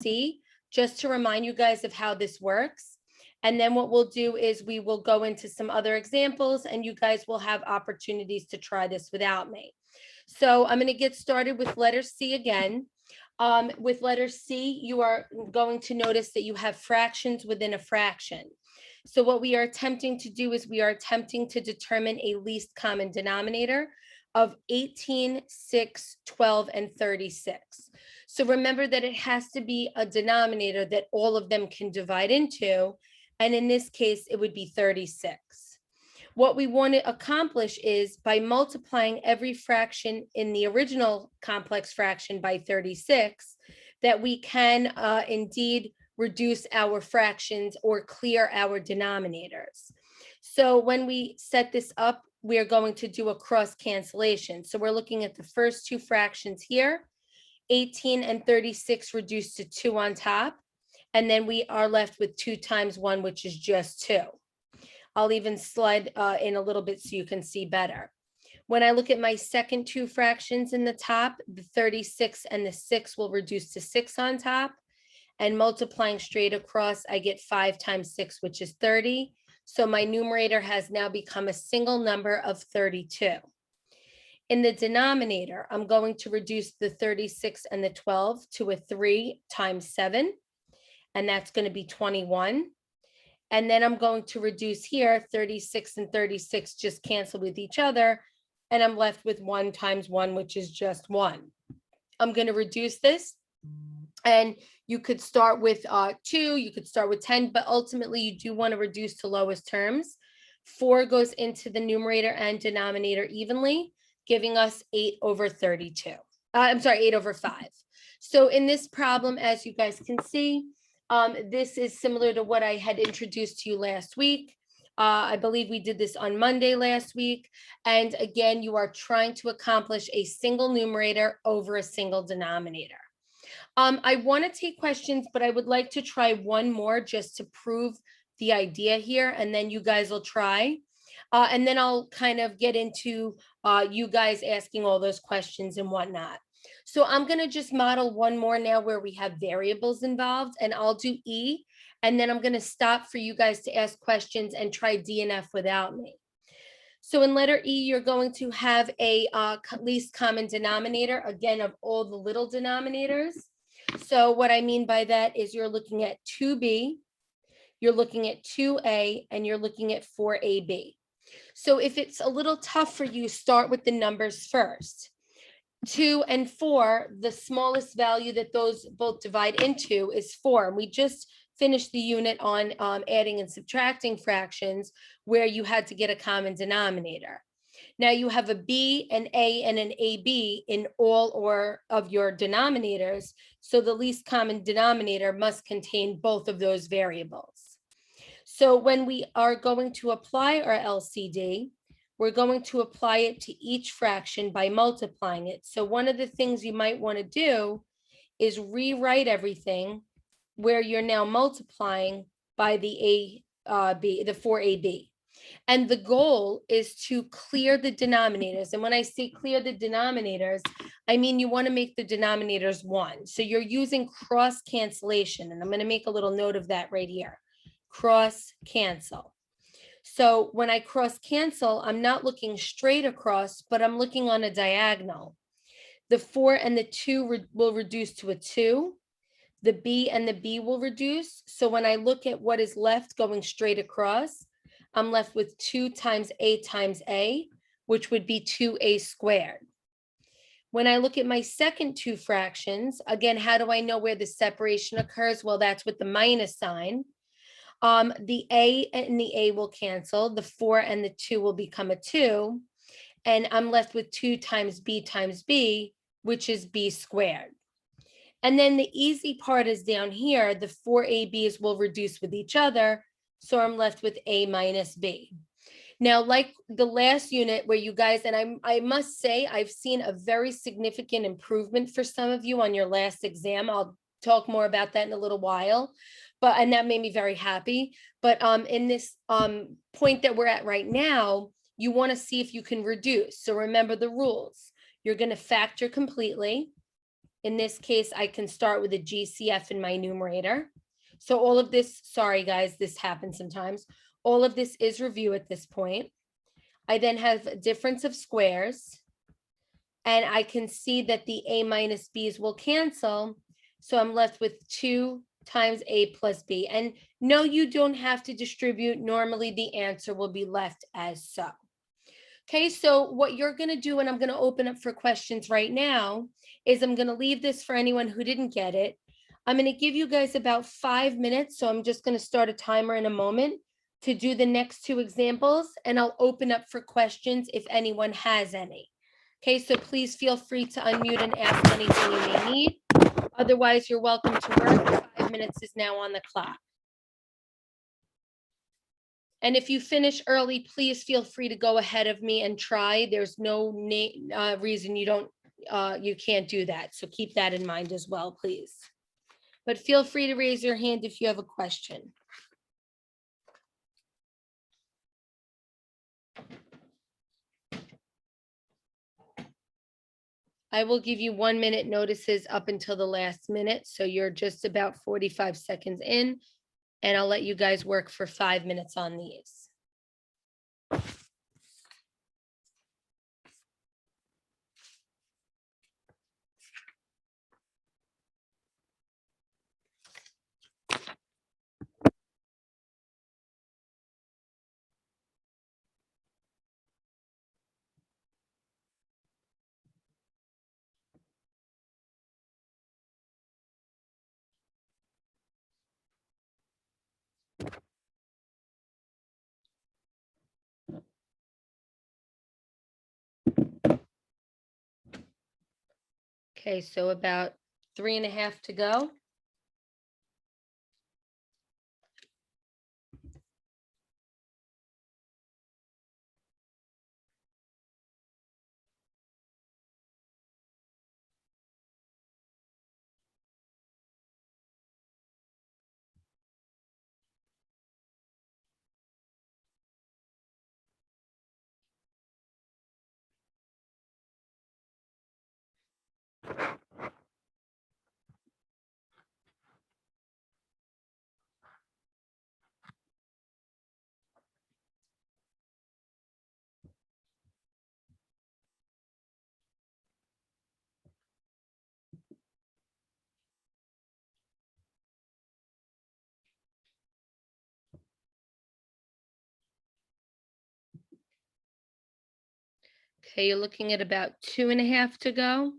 C, just to remind you guys of how this works. And then what we'll do is we will go into some other examples and you guys will have opportunities to try this without me. So I'm going to get started with letter C again. With letter C, you are going to notice that you have fractions within a fraction. So what we are attempting to do is we are attempting to determine a least common denominator of 18, 6, 12, and 36. So remember that it has to be a denominator that all of them can divide into. And in this case, it would be 36. What we want to accomplish is by multiplying every fraction in the original complex fraction by 36, that we can indeed reduce our fractions or clear our denominators. So when we set this up, we are going to do a cross cancellation. So we're looking at the first two fractions here, 18 and 36 reduced to 2 on top. And then we are left with 2 times 1, which is just 2. I'll even slide in a little bit so you can see better. When I look at my second two fractions in the top, the 36 and the 6 will reduce to 6 on top. And multiplying straight across, I get 5 times 6, which is 30. So my numerator has now become a single number of 32. In the denominator, I'm going to reduce the 36 and the 12 to a 3 times 7. And that's going to be 21. And then I'm going to reduce here, 36 and 36 just cancel with each other. And I'm left with 1 times 1, which is just 1. I'm going to reduce this. And you could start with 2, you could start with 10, but ultimately you do want to reduce to lowest terms. 4 goes into the numerator and denominator evenly, giving us 8 over 32. I'm sorry, 8 over 5. So in this problem, as you guys can see, this is similar to what I had introduced to you last week. I believe we did this on Monday last week. And again, you are trying to accomplish a single numerator over a single denominator. I want to take questions, but I would like to try one more just to prove the idea here, and then you guys will try. And then I'll kind of get into you guys asking all those questions and whatnot. So I'm going to just model one more now where we have variables involved, and I'll do E, and then I'm going to stop for you guys to ask questions and try D and F without me. So in letter E, you're going to have a least common denominator, again, of all the little denominators. So what I mean by that is you're looking at 2B, you're looking at 2A, and you're looking at 4AB. So if it's a little tough for you, start with the numbers first. 2 and 4, the smallest value that those both divide into is 4. And we just finished the unit on adding and subtracting fractions where you had to get a common denominator. Now you have a B, an A, and an AB in all or of your denominators. So the least common denominator must contain both of those variables. So when we are going to apply our LCD, we're going to apply it to each fraction by multiplying it. So one of the things you might want to do is rewrite everything where you're now multiplying by the 4AB. And the goal is to clear the denominators. And when I say clear the denominators, I mean you want to make the denominators 1. So you're using cross cancellation. And I'm going to make a little note of that right here. Cross cancel. So when I cross cancel, I'm not looking straight across, but I'm looking on a diagonal. The 4 and the 2 will reduce to a 2. The B and the B will reduce. So when I look at what is left going straight across, I'm left with 2 times A, which would be 2A squared. When I look at my second two fractions, again, how do I know where the separation occurs? Well, that's with the minus sign. The A and the A will cancel. The 4 and the 2 will become a 2. And I'm left with 2 times B, which is B squared. And then the easy part is down here, the 4ABs will reduce with each other. So I'm left with A minus B. Now, like the last unit where you guys, and I must say, I've seen a very significant improvement for some of you on your last exam. I'll talk more about that in a little while, and that made me very happy. But in this point that we're at right now, you want to see if you can reduce. So remember the rules. You're going to factor completely. In this case, I can start with a GCF in my numerator. So all of this, sorry guys, this happens sometimes. All of this is review at this point. I then have a difference of squares. And I can see that the a minus b's will cancel. So I'm left with 2 times a plus b. And no, you don't have to distribute. Normally the answer will be left as so. Okay, so what you're going to do, and I'm going to open up for questions right now, is I'm going to leave this for anyone who didn't get it. I'm going to give you guys about 5 minutes. So I'm just going to start a timer in a moment to do the next 2 examples, and I'll open up for questions if anyone has any. Okay, so please feel free to unmute and ask anything you may need. Otherwise, you're welcome to work. 5 minutes is now on the clock. And if you finish early, please feel free to go ahead of me and try. There's no reason you can't do that. So keep that in mind as well, please. But feel free to raise your hand if you have a question. I will give you 1 minute notices up until the last minute. So you're just about 45 seconds in, and I'll let you guys work for 5 minutes on these. Okay, so about 3.5 to go. Okay, you're looking at about 2.5 to go.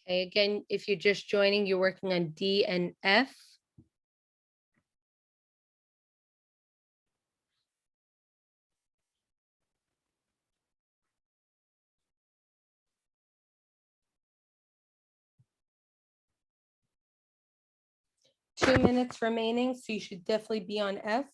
Okay, again, if you're just joining, you're working on D and F. Two minutes remaining, so you should definitely be on F.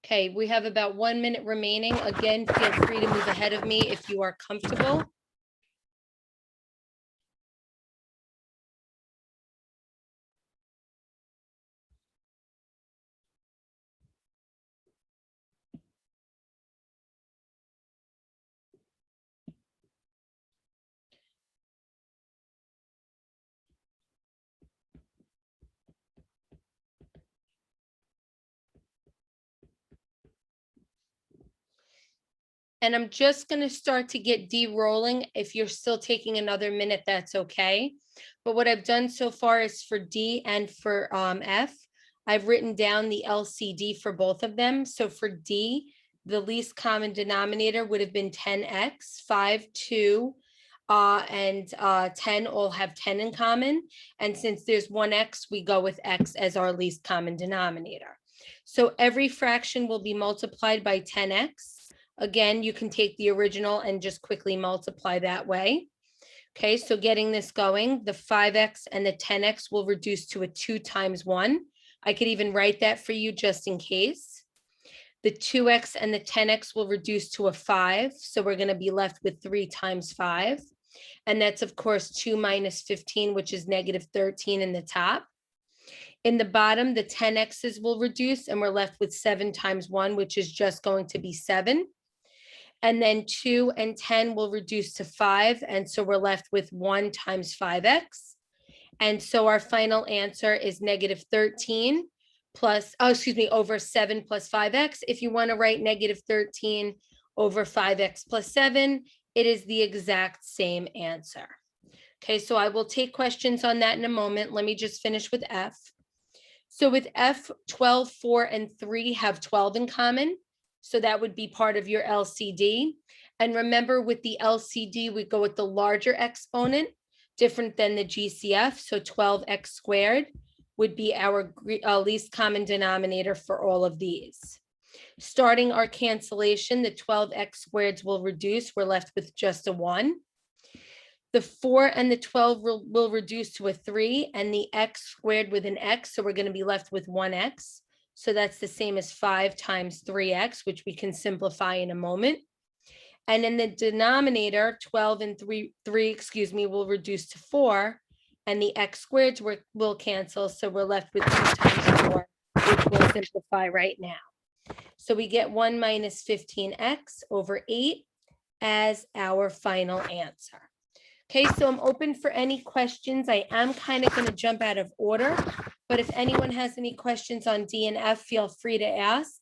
Okay, we have about 1 minute remaining. Again, feel free to move ahead of me if you are comfortable. And I'm just going to start to get D rolling. If you're still taking another minute, that's okay. But what I've done so far is for D and for F, I've written down the LCD for both of them. So for D, the least common denominator would have been 10x, 5, 2, and 10 all have 10 in common. And since there's one x, we go with x as our least common denominator. So every fraction will be multiplied by 10x. Again, you can take the original and just quickly multiply that way. Okay, so getting this going, the 5x and the 10x will reduce to a 2 times 1. I could even write that for you just in case. The 2x and the 10x will reduce to a 5. So we're going to be left with 3 times 5. And that's, of course, 2 minus 15, which is negative 13 in the top. In the bottom, the 10x's will reduce, and we're left with 7 times 1, which is just going to be 7. And then 2 and 10 will reduce to 5. And so we're left with 1 times 5x. And so our final answer is negative 13 plus, over 7 plus 5x. If you want to write negative 13 over 5x plus 7, it is the exact same answer. Okay, so I will take questions on that in a moment. Let me just finish with F. So with F, 12, 4, and 3 have 12 in common. So that would be part of your LCD. And remember, with the LCD, we go with the larger exponent, different than the GCF. So 12x squared would be our least common denominator for all of these. Starting our cancellation, the 12x squareds will reduce. We're left with just a 1. The 4 and the 12 will reduce to a 3, and the x squared with an x. So we're going to be left with 1x. So that's the same as 5 times 3x, which we can simplify in a moment. And in the denominator, 12 and 3 will reduce to 4, and the x squareds will cancel. So we're left with 2 times 4, which we'll simplify right now. So we get 1 minus 15x over 8 as our final answer. Okay, so I'm open for any questions. I am kind of going to jump out of order, but if anyone has any questions on D and F, feel free to ask.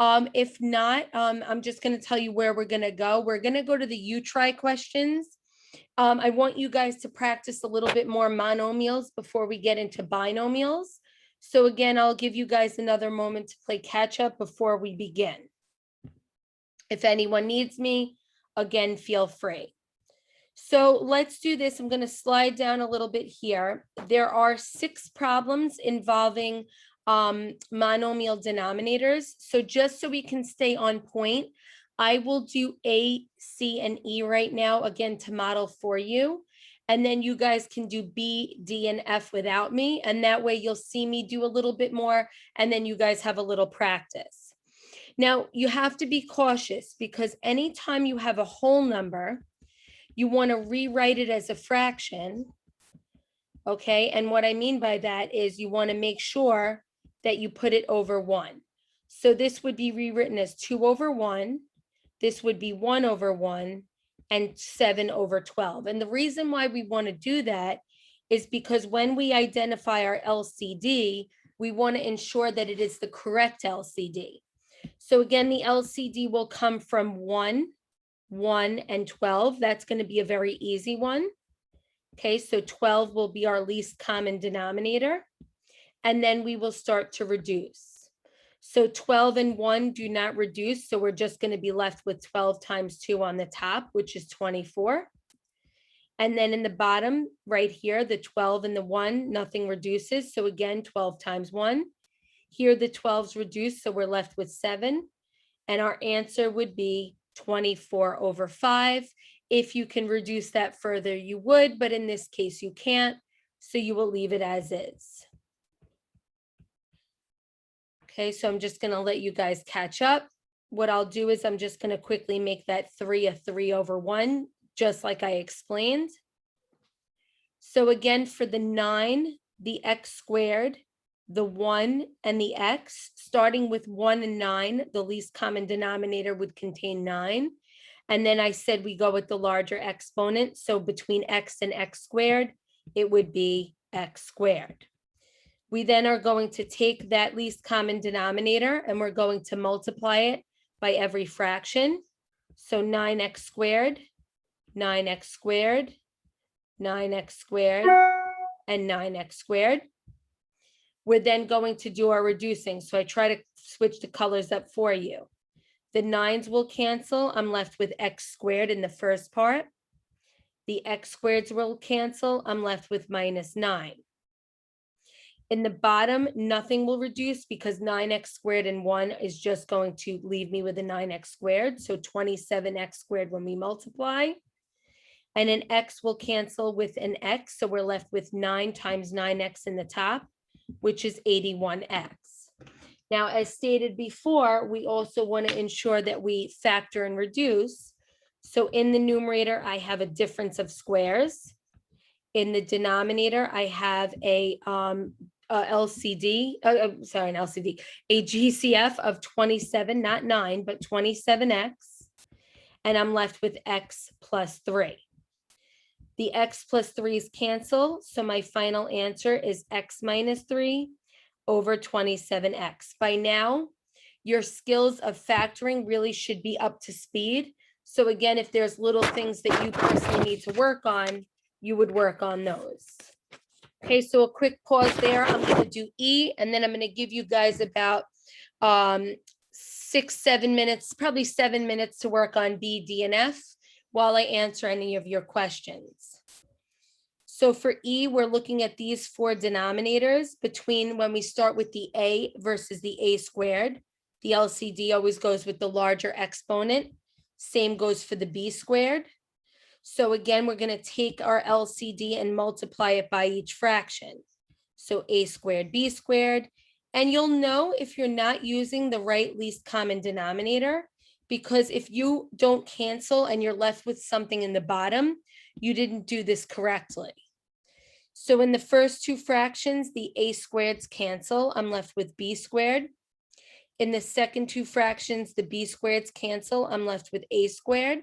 If not, I'm just going to tell you where we're going to go. We're going to go to the U-try questions. I want you guys to practice a little bit more monomials before we get into binomials. So again, I'll give you guys another moment to play catch up before we begin. If anyone needs me, again, feel free. So let's do this. I'm going to slide down a little bit here. There are 6 problems involving monomial denominators. So just so we can stay on point, I will do A, C, and E right now, again, to model for you. And then you guys can do B, D, and F without me. And that way you'll see me do a little bit more, and then you guys have a little practice. Now, you have to be cautious because anytime you have a whole number, you want to rewrite it as a fraction, okay? And what I mean by that is you want to make sure that you put it over 1. So this would be rewritten as 2 over 1. This would be 1 over 1 and 7 over 12. And the reason why we want to do that is because when we identify our LCD, we want to ensure that it is the correct LCD. So again, the LCD will come from 1, 1, and 12. That's going to be a very easy one. Okay, so 12 will be our least common denominator. And then we will start to reduce. So 12 and 1 do not reduce. So we're just going to be left with 12 times 2 on the top, which is 24. And then in the bottom right here, the 12 and the 1, nothing reduces. So again, 12 times 1. Here the 12s reduce, so we're left with 7. And our answer would be 24 over 5. If you can reduce that further, you would, but in this case, you can't. So you will leave it as is. Okay, so I'm just going to let you guys catch up. What I'll do is I'm just going to quickly make that 3 a 3 over 1, just like I explained. So again, for the 9, the x squared, the 1, and the x, starting with 1 and 9, the least common denominator would contain 9. And then I said we go with the larger exponent. So between x and x squared, it would be x squared. We then are going to take that least common denominator and we're going to multiply it by every fraction. So 9x squared, 9x squared, 9x squared, and 9x squared. We're then going to do our reducing. So I try to switch the colors up for you. The 9s will cancel. I'm left with x squared in the first part. The x squareds will cancel. I'm left with -9. In the bottom, nothing will reduce because 9x squared and 1 is just going to leave me with a 9x squared. So 27x squared when we multiply. And an x will cancel with an x. So we're left with 9 times 9x in the top, which is 81x. Now, as stated before, we also want to ensure that we factor and reduce. So in the numerator, I have a difference of squares. In the denominator, I have a LCD, sorry, an LCD, a GCF of 27, not 9, but 27x. And I'm left with x plus 3. The x plus 3's cancel, so my final answer is x minus 3 over 27x. By now, your skills of factoring really should be up to speed. So again, if there's little things that you personally need to work on, you would work on those. Okay, so a quick pause there. I'm going to do E, and then I'm going to give you guys about 6, 7 minutes, probably 7 minutes to work on B, D, and F while I answer any of your questions. So for E, we're looking at these 4 denominators between when we start with the A versus the A squared. The LCD always goes with the larger exponent. Same goes for the B squared. So again, we're going to take our LCD and multiply it by each fraction. So A squared, B squared. And you'll know if you're not using the right least common denominator, because if you don't cancel and you're left with something in the bottom, you didn't do this correctly. So in the first 2 fractions, the A squareds cancel. I'm left with B squared. In the second 2 fractions, the B squareds cancel. I'm left with A squared.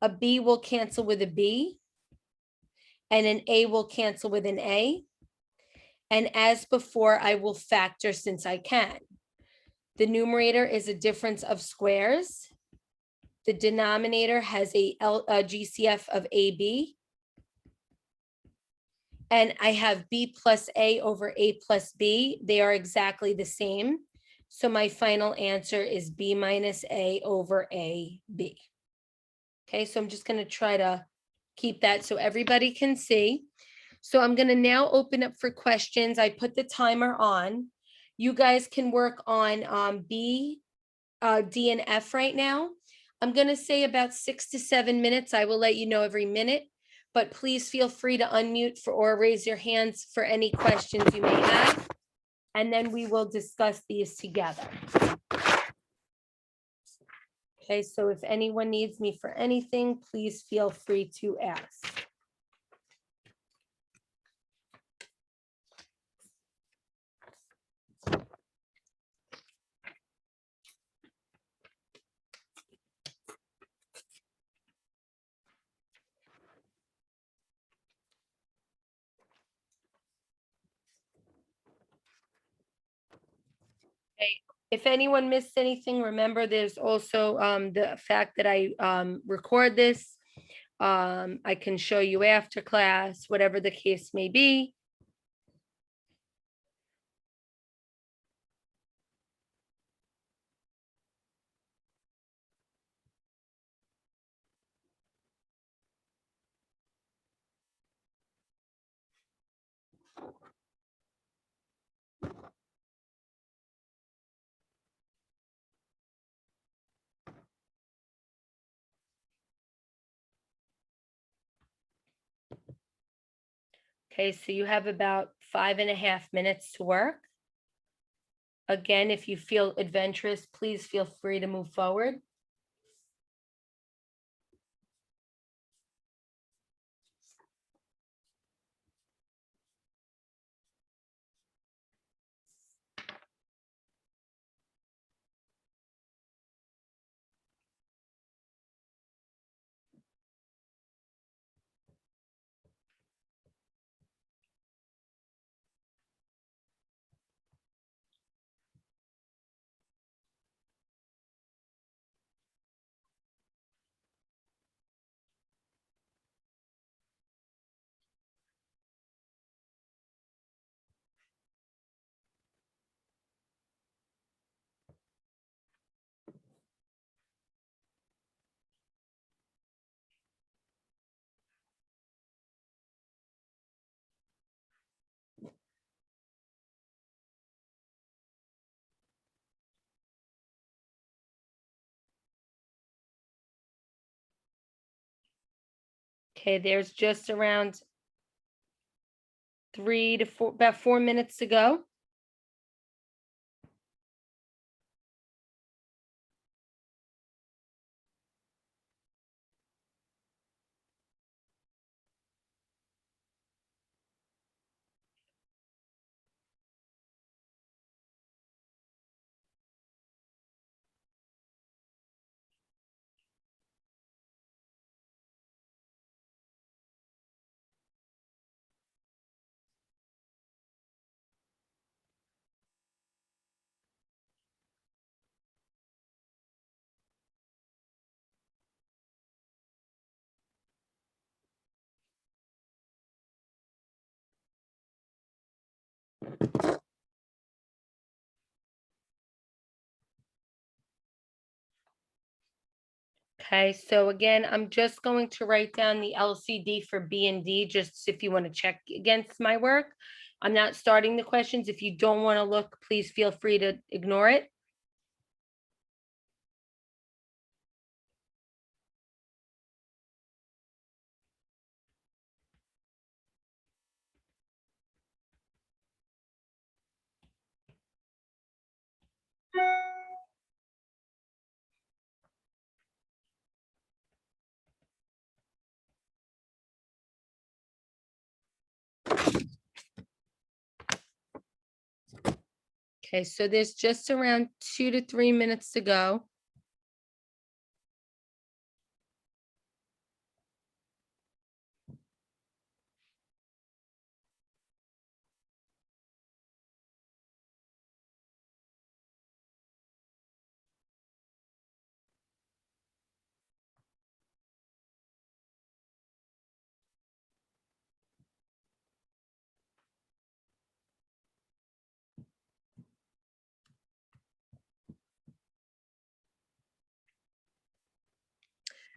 A B will cancel with a B, and an A will cancel with an A. And as before, I will factor since I can. The numerator is a difference of squares. The denominator has a GCF of AB. And I have B plus A over A plus B. They are exactly the same. So my final answer is B minus A over AB. Okay, so I'm just going to try to keep that so everybody can see. So I'm going to now open up for questions. I put the timer on. You guys can work on B, D, and F right now. I'm going to say about 6 to 7 minutes. I will let you know every minute, but please feel free to unmute or raise your hands for any questions you may have, and then we will discuss these together. Okay, so if anyone needs me for anything, please feel free to ask. If anyone missed anything, remember there's also the fact that I record this. I can show you after class, whatever the case may be. Okay, so you have about 5.5 minutes to work. Again, if you feel adventurous, please feel free to move forward. Okay, there's just around 3 to 4, about 4 minutes to go. Okay, so again, I'm just going to write down the LCD for B and D, just if you want to check against my work. I'm not starting the questions. If you don't want to look, please feel free to ignore it. Okay, so there's just around 2 to 3 minutes to go.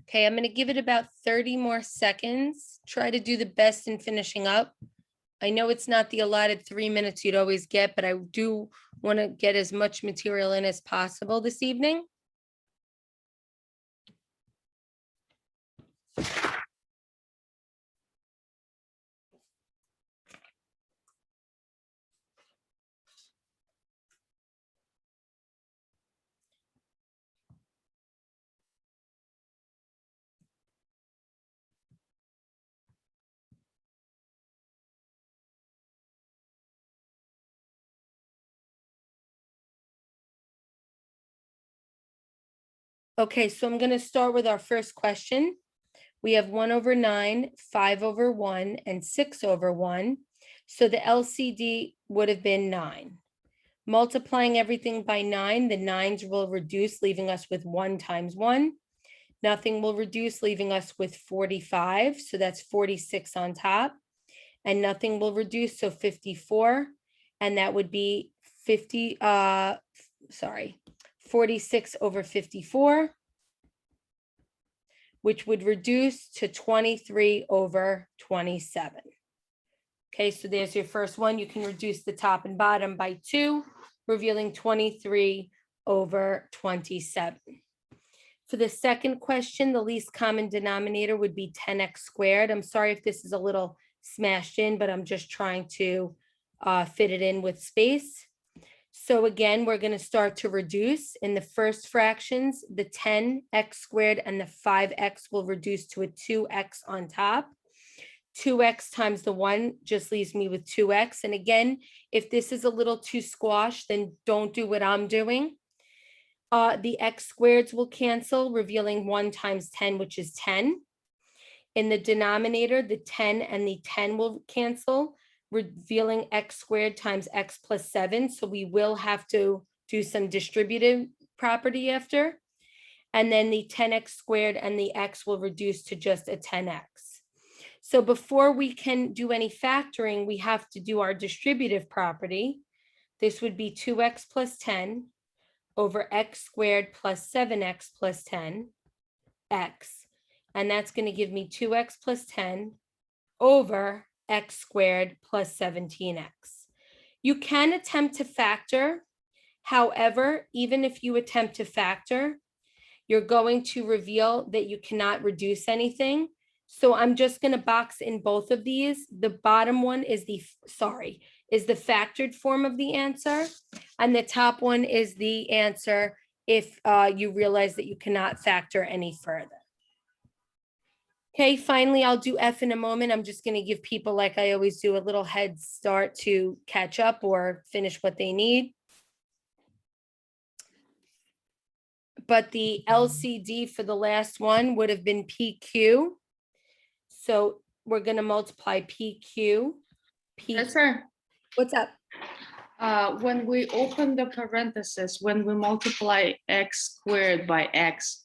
Okay, I'm going to give it about 30 more seconds. Try to do the best in finishing up. I know it's not the allotted 3 minutes you'd always get, but I do want to get as much material in as possible this evening. Okay, so I'm going to start with our first question. We have 1/9, 5/1, and 6/1. So the LCD would have been 9. Multiplying everything by 9, the 9s will reduce, leaving us with 1 times 1. Nothing will reduce, leaving us with 45. So that's 46 on top. And nothing will reduce, so 54. And that would be 46 over 54, which would reduce to 23 over 27. Okay, so there's your first one. You can reduce the top and bottom by 2, revealing 23 over 27. For the second question, the least common denominator would be 10x squared. I'm sorry if this is a little smashed in, but I'm just trying to fit it in with space. So again, we're going to start to reduce. In the first fractions, the 10x squared and the 5x will reduce to a 2x on top. 2x times the 1 just leaves me with 2x. And again, if this is a little too squashed, then don't do what I'm doing. The x squareds will cancel, revealing 1 times 10, which is 10. In the denominator, the 10 and the 10 will cancel, revealing x squared times x plus 7. So we will have to do some distributive property after. And then the 10x squared and the x will reduce to just a 10x. So before we can do any factoring, we have to do our distributive property. This would be 2x plus 10 over x squared plus 7x plus 10, x. And that's going to give me 2x plus 10 over x squared plus 17x. You can attempt to factor. However, even if you attempt to factor, you're going to reveal that you cannot reduce anything So I'm just going to box in both of these. The bottom one is the factored form of the answer. And the top one is the answer if you realize that you cannot factor any further. Okay, finally, I'll do F in a moment. I'm just going to give people, like I always do, a little head start to catch up or finish what they need. But the LCD for the last one would have been PQ. So we're going to multiply PQ. Yes, sir. What's up? When we open the parentheses, when we multiply x squared by x,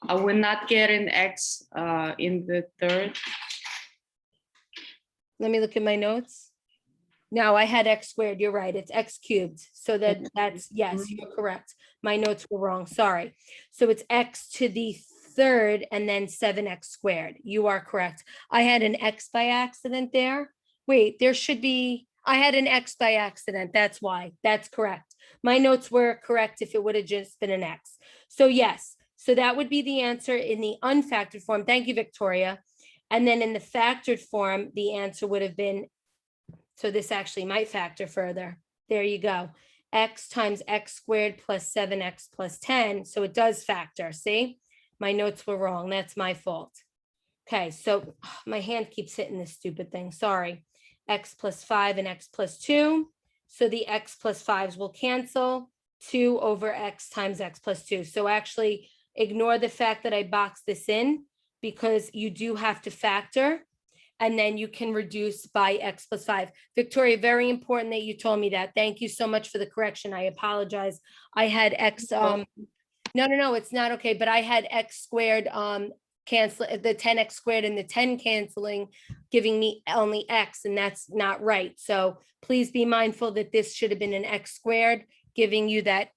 are we not getting x in the third? Let me look at my notes. No, I had x squared. You're right. It's x cubed. So that's, yes, you're correct. My notes were wrong. Sorry. So it's x to the third and then 7x squared. You are correct. I had an x by accident there. Wait, there should be, I had an x by accident. That's why. That's correct. My notes were correct if it would have just been an x. So yes, so that would be the answer in the unfactored form. Thank you, Victoria. And then in the factored form, the answer would have been, so this actually might factor further. There you go. X times x squared plus 7x plus 10. So it does factor. See, my notes were wrong. That's my fault. Okay, so my hand keeps hitting this stupid thing. Sorry. X plus 5 and x plus 2. So the x plus 5s will cancel. 2 over x times x plus 2. So actually ignore the fact that I boxed this in because you do have to factor. And then you can reduce by x plus 5. Victoria, very important that you told me that. Thank you so much for the correction. I apologize. I had x, no, it's not okay, but I had x squared cancel the 10x squared and the 10 canceling, giving me only x, and that's not right. So please be mindful that this should have been an x squared, giving you that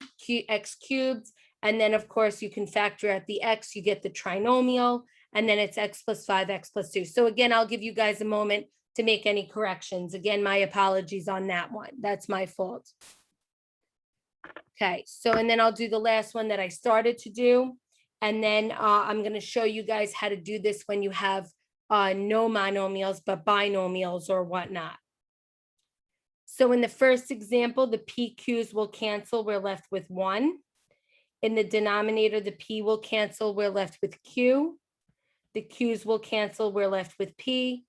x cubed. And then, of course, you can factor out the x, you get the trinomial, and then it's x plus 5, x plus 2. So again, I'll give you guys a moment to make any corrections. Again, my apologies on that one. That's my fault. Okay, so and then I'll do the last one that I started to do. And then I'm going to show you guys how to do this when you have no monomials, but binomials or whatnot. So in the first example, the PQs will cancel. We're left with 1. In the denominator, the P will cancel. We're left with Q. The Q's will cancel. We're left with P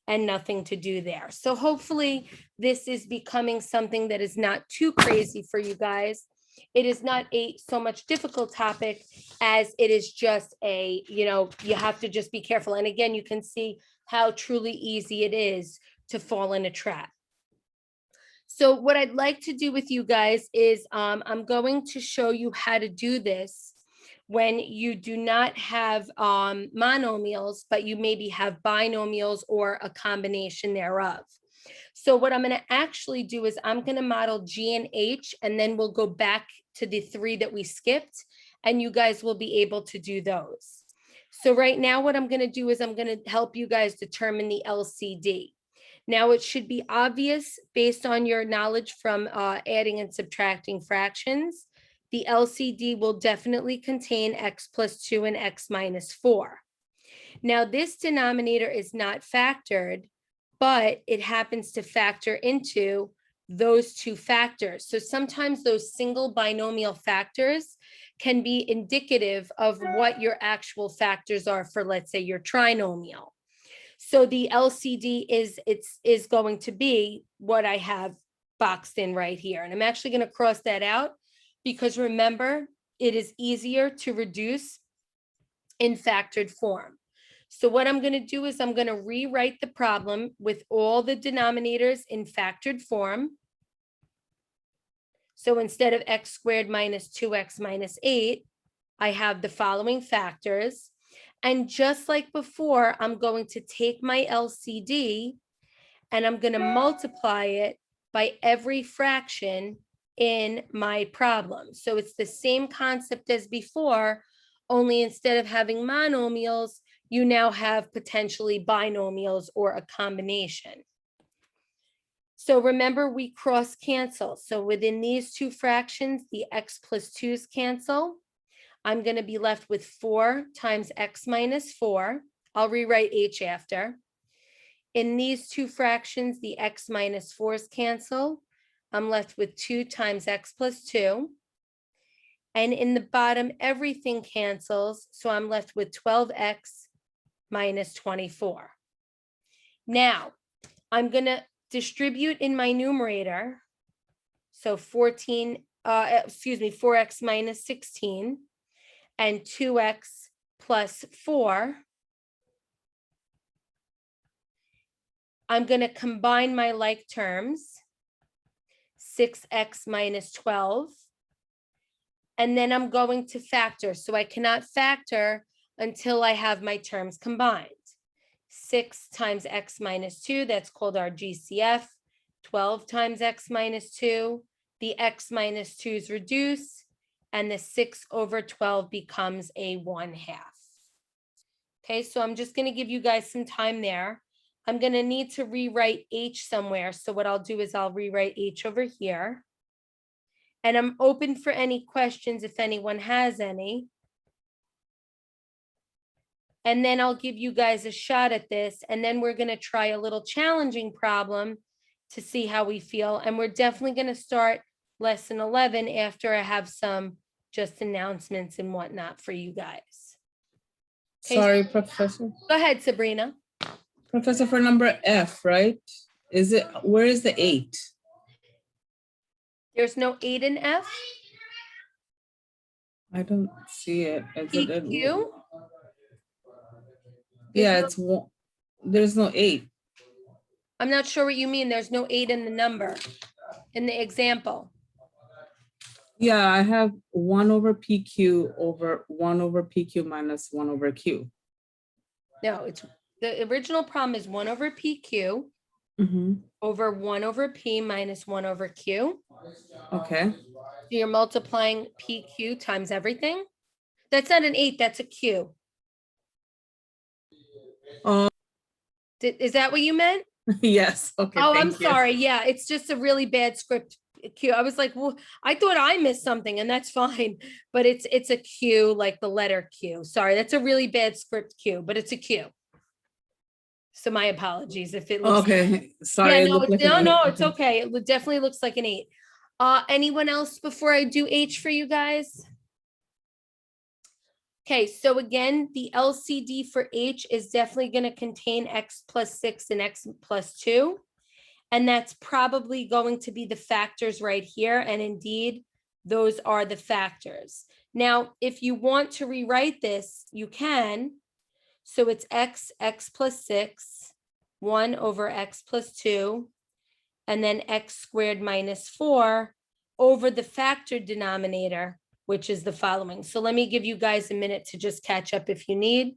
and nothing to do there. So hopefully this is becoming something that is not too crazy for you guys. It is not a so much difficult topic as it is just a, you have to just be careful. And again, you can see how truly easy it is to fall in a trap. So what I'd like to do with you guys is I'm going to show you how to do this when you do not have monomials, but you maybe have binomials or a combination thereof. So what I'm going to actually do is I'm going to model G and H, and then we'll go back to the 3 that we skipped, and you guys will be able to do those. So right now what I'm going to do is I'm going to help you guys determine the LCD. Now it should be obvious based on your knowledge from adding and subtracting fractions. The LCD will definitely contain x plus 2 and x minus 4. Now this denominator is not factored, but it happens to factor into those 2 factors. So sometimes those single binomial factors can be indicative of what your actual factors are for, let's say, your trinomial. So the LCD is going to be what I have boxed in right here. And I'm actually going to cross that out because remember, it is easier to reduce in factored form. So what I'm going to do is I'm going to rewrite the problem with all the denominators in factored form. So instead of x squared minus 2x minus 8, I have the following factors. And just like before, I'm going to take my LCD and I'm going to multiply it by every fraction in my problem. So it's the same concept as before, only instead of having monomials, you now have potentially binomials or a combination. So remember, we cross cancel. So within these 2 fractions, the x plus 2's cancel. I'm going to be left with 4 times x minus 4. I'll rewrite h after. In these two fractions, the x minus 4's cancel. I'm left with 2 times x plus 2. And in the bottom, everything cancels, so I'm left with 12x minus 24. Now, I'm going to distribute in my numerator. So 4x minus 16 and 2x plus 4. I'm going to combine my like terms, 6x minus 12. And then I'm going to factor. So I cannot factor until I have my terms combined. 6 times x minus 2, that's called our GCF. 12 times x minus 2, the x minus 2's reduce, and the 6 over 12 becomes a 1/2. Okay, so I'm just going to give you guys some time there. I'm going to need to rewrite h somewhere. So what I'll do is I'll rewrite h over here. And I'm open for any questions if anyone has any. And then I'll give you guys a shot at this. And then we're going to try a little challenging problem to see how we feel. And we're definitely going to start lesson 11 after I have some just announcements and whatnot for you guys. Okay, Sorry, Professor. Go ahead, Sabrina. Professor, for number F, right? Where is the 8? There's no 8 in F. I don't see it. PQ. Yeah, it's one. There's no 8. I'm not sure what you mean. There's no 8 in the number, in the example. Yeah, I have 1 over PQ over 1 over PQ minus 1 over Q. No, it's the original problem is 1 over PQ over 1 over P minus 1 over Q. Okay. So you're multiplying PQ times everything. That's not an 8, that's a Q. Is that what you meant? Yes. Okay. Oh, I'm thank you. sorry. Yeah, it's just a really bad script Q. I was like, well, I thought I missed something, and that's fine. But it's a Q, like the letter Q. Sorry, that's a really bad script Q, but it's a Q. So my apologies if it looks. Okay. Sorry. Yeah, it no, looked like an no, 8. it's okay. It definitely looks like an 8. Anyone else before I do H for you guys? Okay, so again, the LCD for H is definitely going to contain x plus 6 and x plus 2. And that's probably going to be the factors right here. And indeed, those are the factors. Now, if you want to rewrite this, you can. So it's x plus 6, 1 over x plus 2, and then x squared minus 4 over the factor denominator, which is the following. So let me give you guys a minute to just catch up if you need.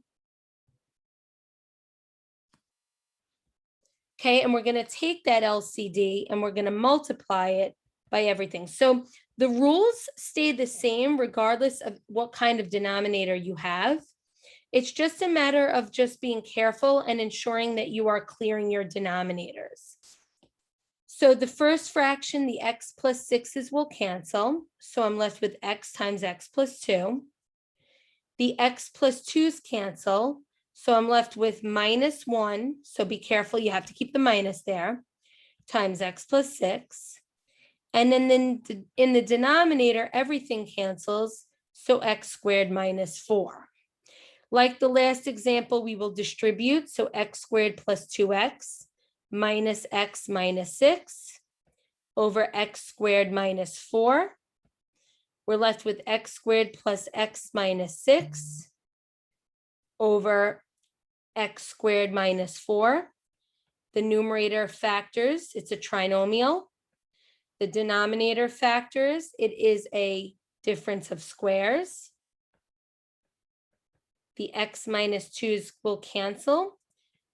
Okay, and we're going to take that LCD and we're going to multiply it by everything. So the rules stay the same regardless of what kind of denominator you have. It's just a matter of just being careful and ensuring that you are clearing your denominators. So the first fraction, the x plus 6's will cancel. So I'm left with x times x plus 2. The x plus 2's cancel. So I'm left with minus 1. So be careful, you have to keep the minus there, times x plus 6. And then in the denominator, everything cancels. So x squared minus 4. Like the last example, we will distribute. So x squared plus 2x minus x minus 6 over x squared minus 4. We're left with x squared plus x minus 6 over x squared minus 4. The numerator factors, it's a trinomial. The denominator factors, it is a difference of squares. The x minus 2's will cancel,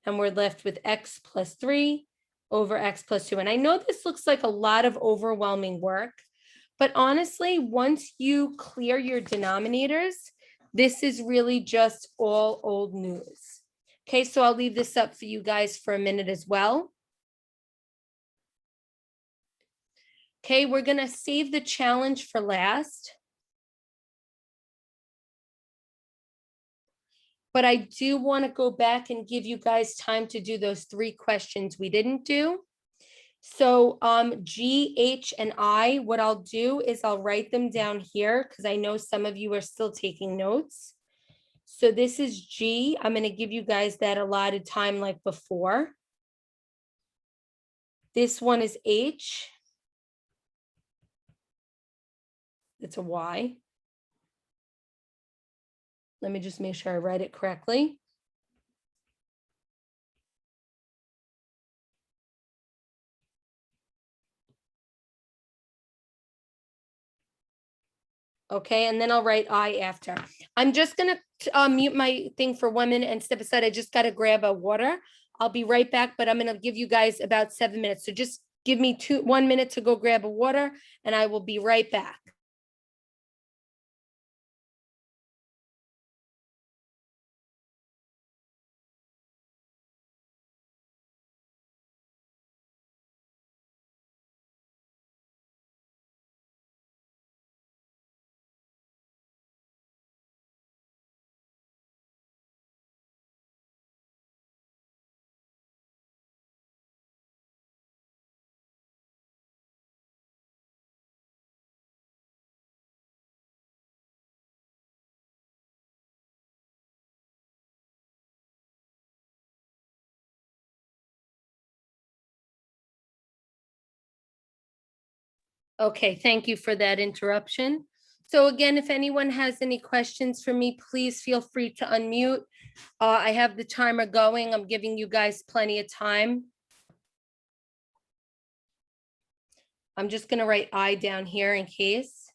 and we're left with x plus 3 over x plus 2. And I know this looks like a lot of overwhelming work, but honestly, once you clear your denominators, this is really just all old news. Okay, so I'll leave this up for you guys for a minute as well. Okay, we're going to save the challenge for last. but I do want to go back and give you guys time to do those 3 questions we didn't do. So G, H, and I, what I'll do is I'll write them down here because I know some of you are still taking notes. So this is G. I'm going to give you guys that allotted time like before. This one is H. It's a Y. Let me just make sure I write it correctly. Okay, and then I'll write I after. I'm just gonna mute my thing for 1 minute and step aside. I just gotta grab a water. I'll be right back, but I'm gonna give you guys about 7 minutes. So just give me 1 minute to go grab a water and I will be right back. Okay, thank you for that interruption. So again, if anyone has any questions for me, please feel free to unmute. I have the timer going. I'm giving you guys plenty of time. I'm just gonna write I down here in case.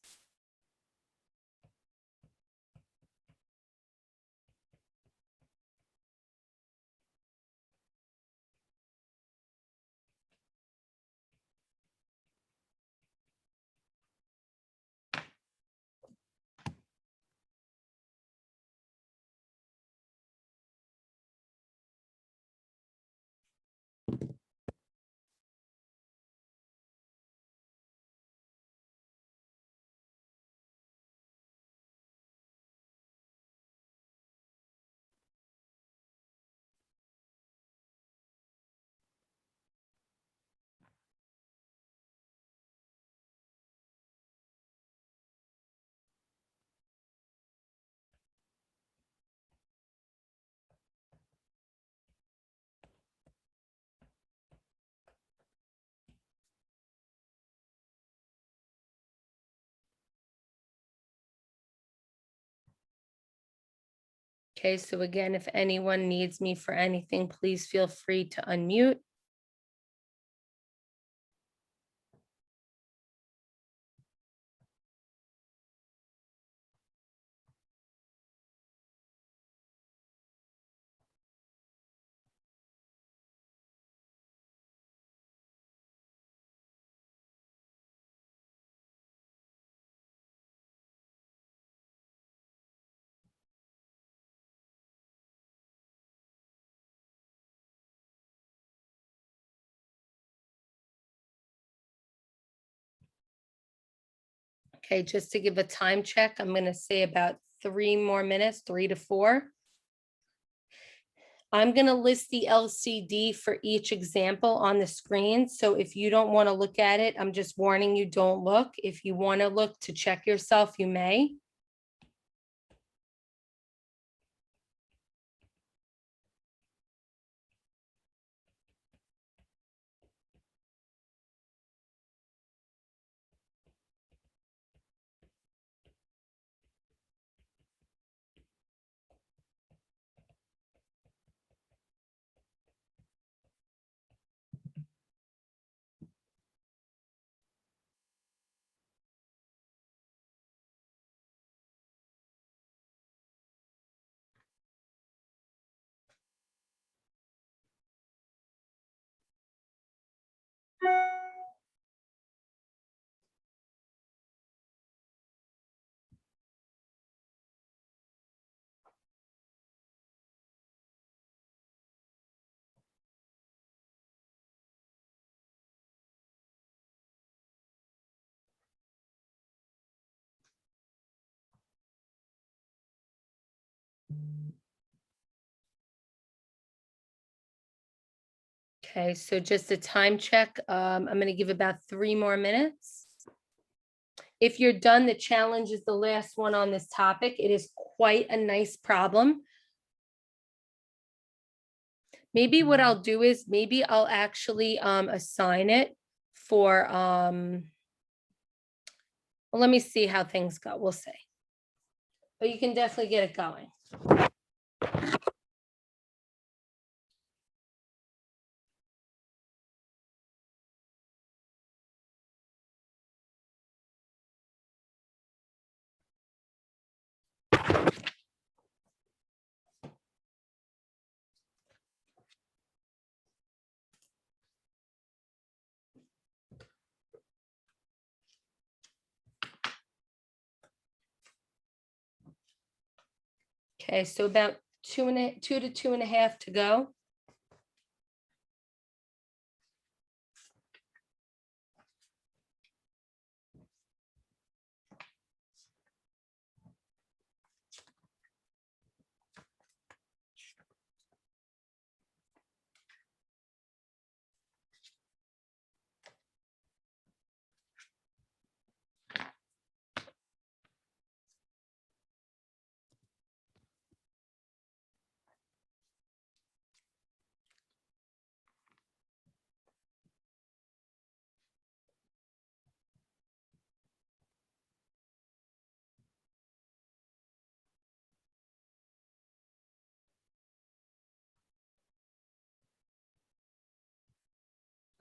Okay, so again, if anyone needs me for anything, please feel free to unmute. Okay, just to give a time check, I'm gonna say about 3 more minutes, 3 to 4. I'm gonna list the LCD for each example on the screen. So if you don't want to look at it, I'm just warning you, don't look. If you want to look to check yourself, you may. Okay, so just a time check. I'm going to give about 3 more minutes. If you're done, the challenge is the last one on this topic. It is quite a nice problem. Maybe what I'll do is maybe I'll actually assign it for well, let me see how things go. We'll see. But you can definitely get it going. Okay, so about 2 to 2.5 to go.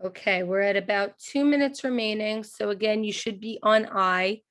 Okay, we're at about 2 minutes remaining. So again, you should be on I.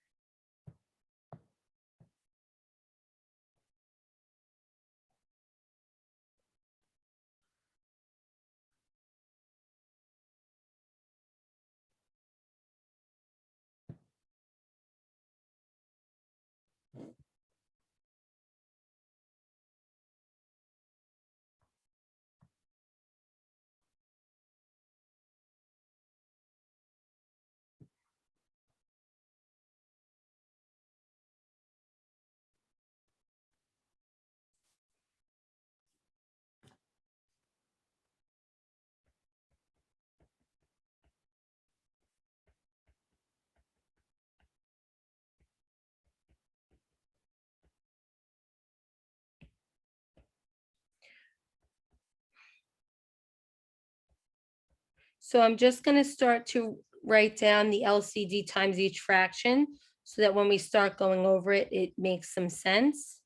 So I'm just going to start to write down the LCD times each fraction so that when we start going over it, it makes some sense.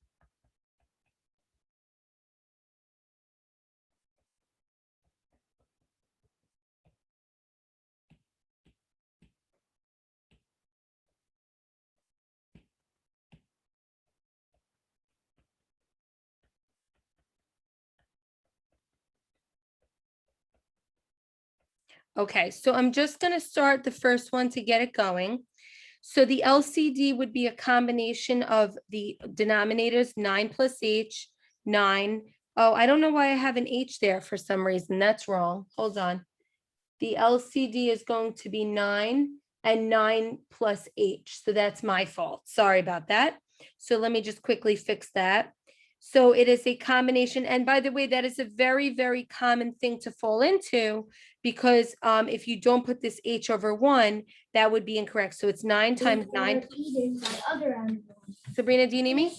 Okay, so I'm just going to start the first one to get it going. So the LCD would be a combination of the denominators 9 plus h, 9. Oh, I don't know why I have an h there for some reason. That's wrong. Hold on. The LCD is going to be 9 and 9 plus h. So that's my fault. Sorry about that. So let me just quickly fix that. So it is a combination. And by the way, that is a very, very common thing to fall into because if you don't put this h over 1, that would be incorrect. So it's 9 times 9. Sabrina, do you need me?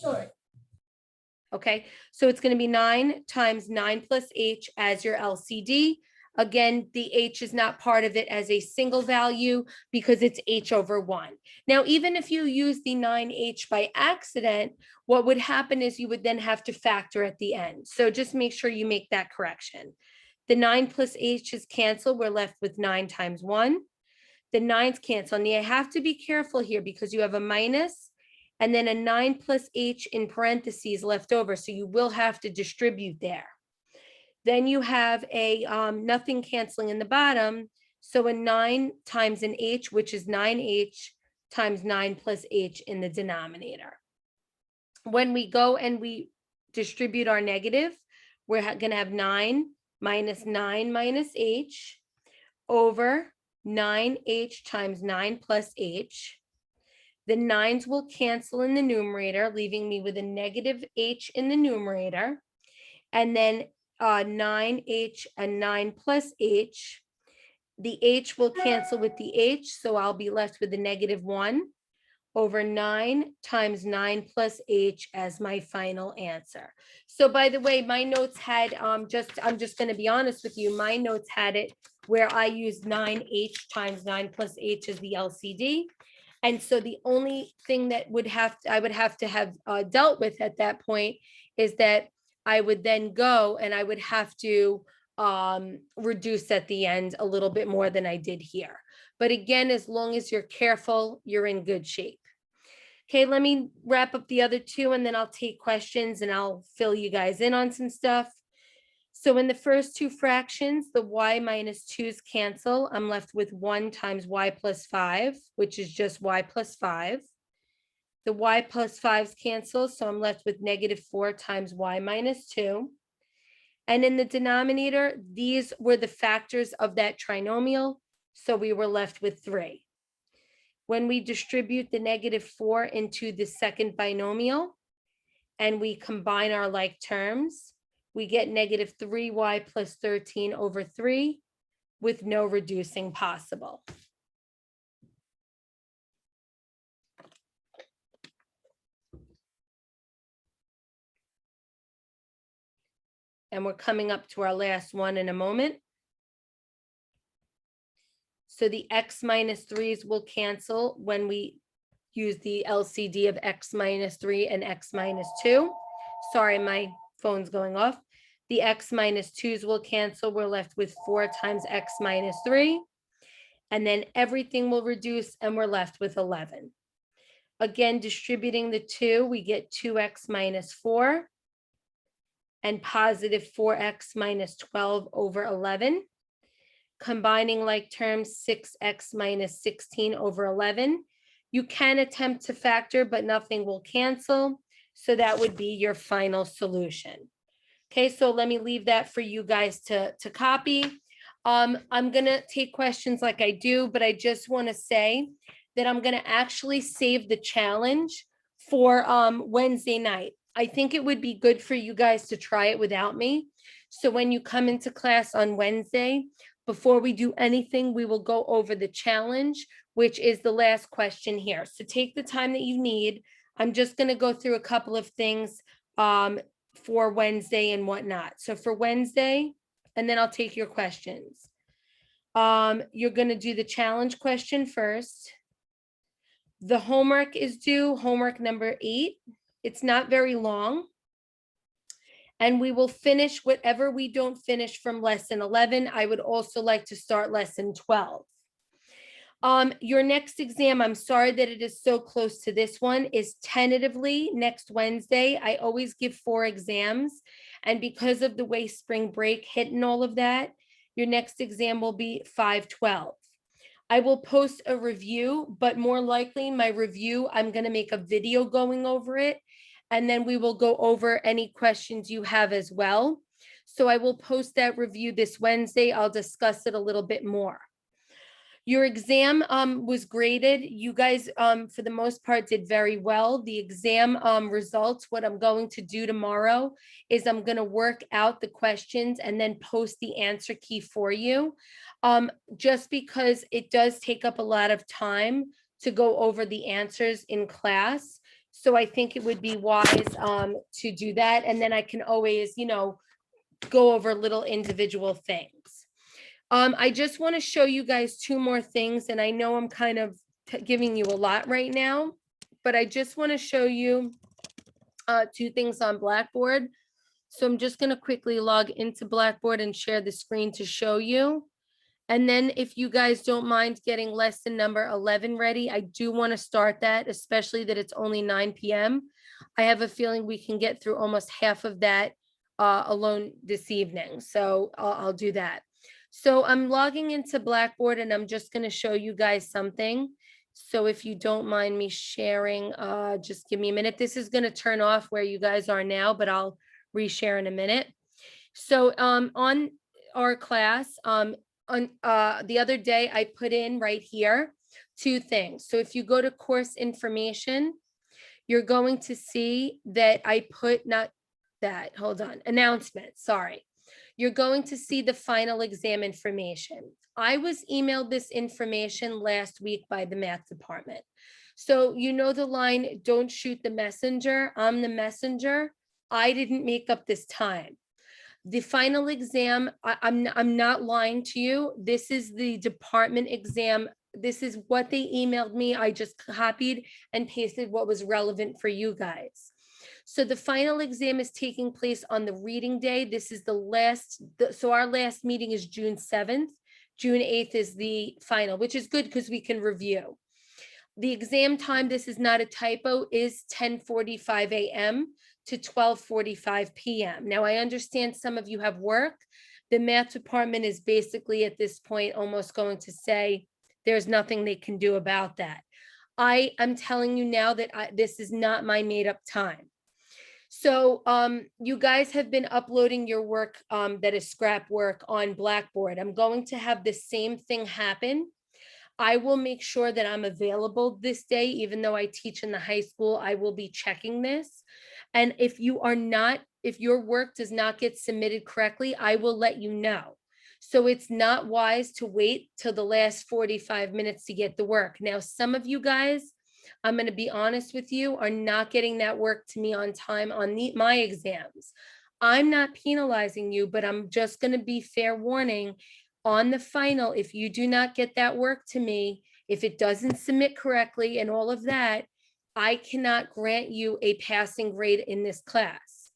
Okay, so it's going to be 9 times 9 plus h as your LCD. Again, the h is not part of it as a single value because it's h over 1. Now, even if you use the 9h by accident, what would happen is you would then have to factor at the end. So just make sure you make that correction. The 9 plus h is canceled. We're left with 9 times 1. The 9's cancel. And you have to be careful here because you have a minus and then a 9 plus h in parentheses left over. So you will have to distribute there. Then you have a nothing canceling in the bottom. So a 9 times an h, which is 9h times 9 plus h in the denominator. When we go and we distribute our negative, we're going to have 9 minus h over 9h times 9 plus h. The 9's will cancel in the numerator, leaving me with a negative h in the numerator. And then 9h and 9 plus h. The h will cancel with the h, so I'll be left with a -1 over 9 times 9 plus h as my final answer. So by the way, my notes had, I'm just going to be honest with you, my notes had it where I used 9h times 9 plus h as the LCD. And so the only thing that I would have to have dealt with at that point is that I would then go and I would have to reduce at the end a little bit more than I did here. But again, as long as you're careful, you're in good shape. Okay, let me wrap up the other two and then I'll take questions and I'll fill you guys in on some stuff. So in the first two fractions, the y minus 2's cancel. I'm left with 1 times y plus 5, which is just y plus 5. The y plus 5's cancel, so I'm left with -4 times y minus 2. And in the denominator, these were the factors of that trinomial, so we were left with 3. When we distribute the -4 into the second binomial and we combine our like terms, we get -3y plus 13 over 3 with no reducing possible. And we're coming up to our last one in a moment. So the x minus 3's will cancel when we use the LCD of x minus 3 and x minus 2. Sorry, my phone's going off. The x minus 2's will cancel. We're left with 4 times x minus 3. And then everything will reduce and we're left with 11. Again, distributing the 2, we get 2x minus 4 and positive 4x minus 12 over 11. Combining like terms, 6x minus 16 over 11. You can attempt to factor, but nothing will cancel. So that would be your final solution. Okay, so let me leave that for you guys to copy. I'm gonna take questions like I do, but I just wanna say that I'm gonna actually save the challenge for Wednesday night. I think it would be good for you guys to try it without me. So when you come into class on Wednesday, before we do anything, we will go over the challenge, which is the last question here. So take the time that you need. I'm just going to go through a couple of things for Wednesday and whatnot. So for Wednesday, and then I'll take your questions. You're going to do the challenge question first. The homework is due, homework number 8. It's not very long. And we will finish whatever we don't finish from lesson 11. I would also like to start lesson 12. Your next exam, I'm sorry that it is so close to this one, is tentatively next Wednesday. I always give 4 exams. And because of the way spring break hit and all of that, your next exam will be 5/12. I will post a review, but more likely my review, I'm going to make a video going over it. And then we will go over any questions you have as well. So I will post that review this Wednesday. I'll discuss it a little bit more. Your exam was graded. You guys, for the most part, did very well. The exam results, what I'm going to do tomorrow is I'm going to work out the questions and then post the answer key for you. Just because it does take up a lot of time to go over the answers in class. So I think it would be wise to do that. And then I can always, go over little individual things. I just want to show you guys 2 more things. And I know I'm kind of giving you a lot right now, but I just want to show you 2 things on Blackboard. So I'm just going to quickly log into Blackboard and share the screen to show you. And then if you guys don't mind getting lesson number 11 ready, I do want to start that, especially that it's only 9 p.m. I have a feeling we can get through almost half of that alone this evening. So I'll do that. So I'm logging into Blackboard and I'm just going to show you guys something. So if you don't mind me sharing, just give me a minute. This is going to turn off where you guys are now, but I'll reshare in a minute. So on our class, on the other day, I put in right here 2 things. So if you go to course information, you're going to see that I put not that, hold on, announcement, sorry. you're going to see the final exam information. I was emailed this information last week by the math department. So you know the line, don't shoot the messenger, I'm the messenger. I didn't make up this time. The final exam, I'm not lying to you. This is the department exam. This is what they emailed me. I just copied and pasted what was relevant for you guys. So the final exam is taking place on the reading day. This is the last, so our last meeting is June 7th. June 8th is the final, which is good because we can review. The exam time, this is not a typo, is 10:45 a.m. to 12:45 p.m. Now, I understand some of you have work. The math department is basically at this point almost going to say there's nothing they can do about that. I am telling you now that this is not my made up time. So you guys have been uploading your work that is scrap work on Blackboard. I'm going to have the same thing happen. I will make sure that I'm available this day, even though I teach in the high school, I will be checking this. And if you are not, if your work does not get submitted correctly, I will let you know. So it's not wise to wait till the last 45 minutes to get the work. Now, some of you guys, I'm going to be honest with you, are not getting that work to me on time on my exams. I'm not penalizing you, but I'm just going to be fair warning on the final. If you do not get that work to me, if it doesn't submit correctly and all of that, I cannot grant you a passing grade in this class.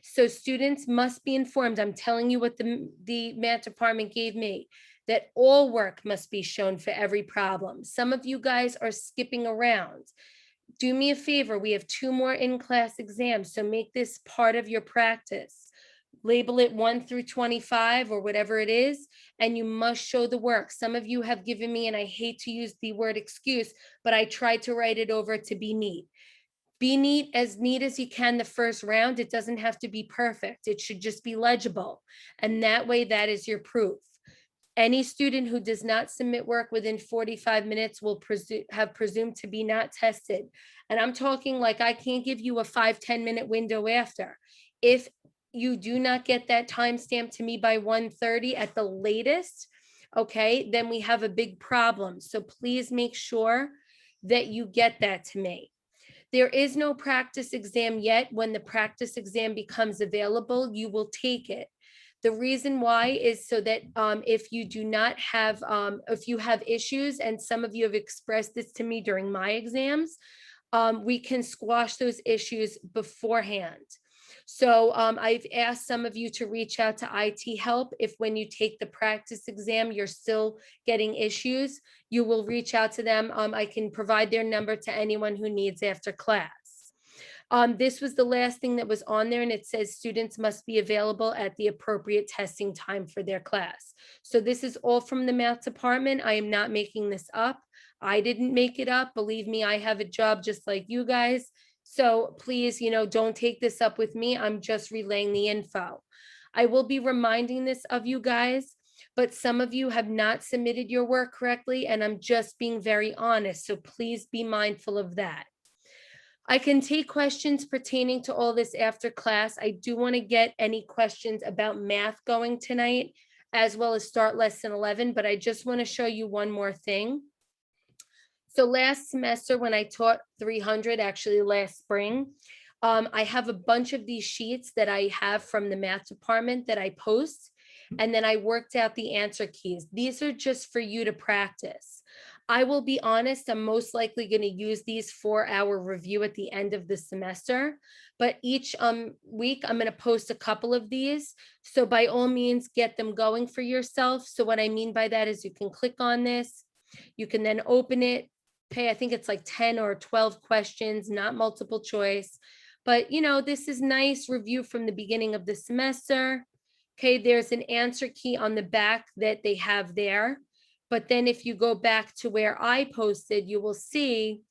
So students must be informed. I'm telling you what the math department gave me, that all work must be shown for every problem. Some of you guys are skipping around. Do me a favor, we have 2 more in-class exams, so make this part of your practice. Label it 1 through 25 or whatever it is, and you must show the work. Some of you have given me, and I hate to use the word excuse, but I tried to write it over to be neat. Be neat as you can the first round. It doesn't have to be perfect. It should just be legible. And that way, that is your proof. Any student who does not submit work within 45 minutes will have presumed to be not tested. And I'm talking like I can't give you a 5-10 minute window after. If you do not get that timestamp to me by 1:30 at the latest, okay, then we have a big problem. So please make sure that you get that to me. There is no practice exam yet. When the practice exam becomes available, you will take it. The reason why is so that if you do not have, if you have issues, and some of you have expressed this to me during my exams, we can squash those issues beforehand. So I've asked some of you to reach out to IT help. If when you take the practice exam, you're still getting issues, you will reach out to them. I can provide their number to anyone who needs after class. This was the last thing that was on there, and it says students must be available at the appropriate testing time for their class. So this is all from the math department. I am not making this up. I didn't make it up. Believe me, I have a job just like you guys. So please, don't take this up with me. I'm just relaying the info. I will be reminding this of you guys, but some of you have not submitted your work correctly, and I'm just being very honest. So please be mindful of that. I can take questions pertaining to all this after class. I do want to get any questions about math going tonight, as well as start lesson 11, but I just want to show you one more thing. So last semester when I taught 300, actually last spring, I have a bunch of these sheets that I have from the math department that I post, and then I worked out the answer keys. These are just for you to practice. I will be honest, I'm most likely going to use these for our review at the end of the semester, but each week I'm going to post a couple of these. So by all means, get them going for yourself. So what I mean by that is you can click on this, you can then open it. Okay, I think it's like 10 or 12 questions, not multiple choice. But this is nice review from the beginning of the semester. Okay, there's an answer key on the back that they have there. But then if you go back to where I posted, you will see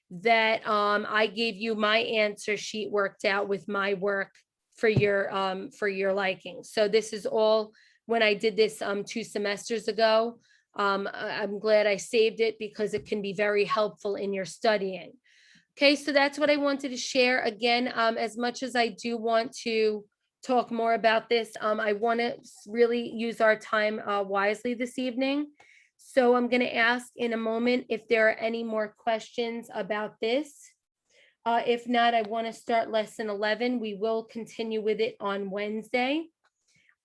that I gave you my answer sheet worked out with my work for your liking. So this is all when I did this 2 semesters ago. I'm glad I saved it because it can be very helpful in your studying. Okay, so that's what I wanted to share. Again, as much as I do want to talk more about this. I want to really use our time wisely this evening. So I'm going to ask in a moment if there are any more questions about this. If not, I want to start lesson 11. We will continue with it on Wednesday.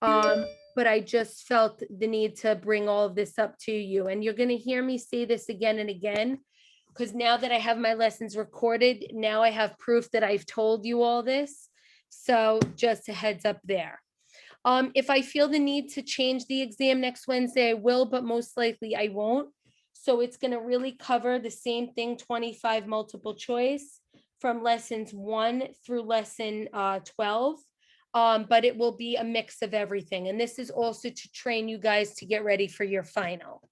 But I just felt the need to bring all of this up to you. And you're going to hear me say this again and again, because now that I have my lessons recorded, now I have proof that I've told you all this. So just a heads up there. If I feel the need to change the exam next Wednesday, I will, but most likely I won't. So it's going to really cover the same thing, 25 multiple choice from lessons 1 through lesson 12. But it will be a mix of everything. And this is also to train you guys to get ready for your final.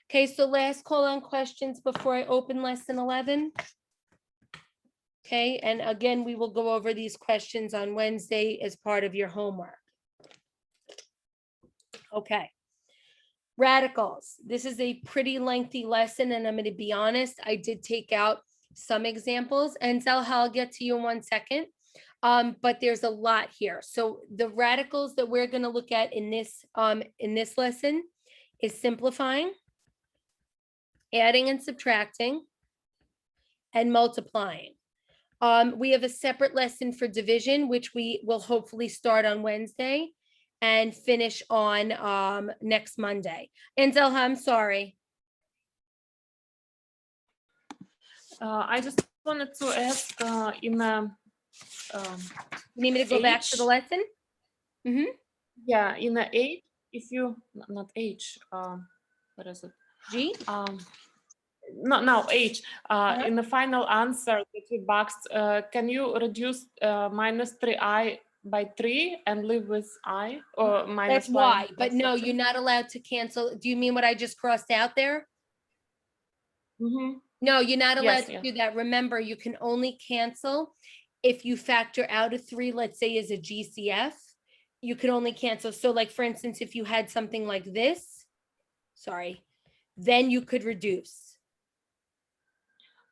Okay, so last call on questions before I open lesson 11. Okay, and again, we will go over these questions on Wednesday as part of your homework. Okay. Radicals. This is a pretty lengthy lesson, and I'm going to be honest, I did take out some examples, and Zelha, I'll get to you in 1 second. But there's a lot here. So the radicals that we're going to look at in this lesson is simplifying, adding and subtracting, and multiplying. We have a separate lesson for division, which we will hopefully start on Wednesday and finish on next Monday. And Zelha, I'm sorry. I just wanted to ask in a You need me to go back to the lesson? yeah, in the H, if you not H, what is it? G? No, H. In the final answer that you boxed, can you reduce minus 3i by 3 and leave with I or minus That's why, 1 but by no, 14? you're not allowed to cancel. Do you mean what I just crossed out there? Mhm. No, you're not allowed Yes, to yeah. do that. Remember, you can only cancel if you factor out a 3, let's say is a GCF, you can only cancel. So like, for instance, if you had something like this, sorry, then you could reduce.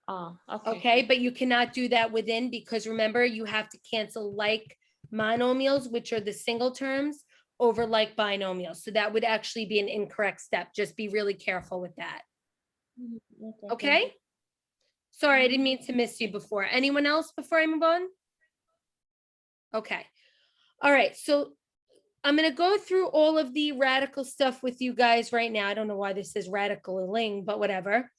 Okay. Okay, but you cannot do that within, because remember, you have to cancel like monomials, which are the single terms, over like binomials. So that would actually be an incorrect step. Just be really careful with that. Okay? Sorry, I didn't mean to miss you before. Anyone else before I move on? Okay. All right. So I'm going to go through all of the radical stuff with you guys right now. I don't know why this is radical-ing, but whatever.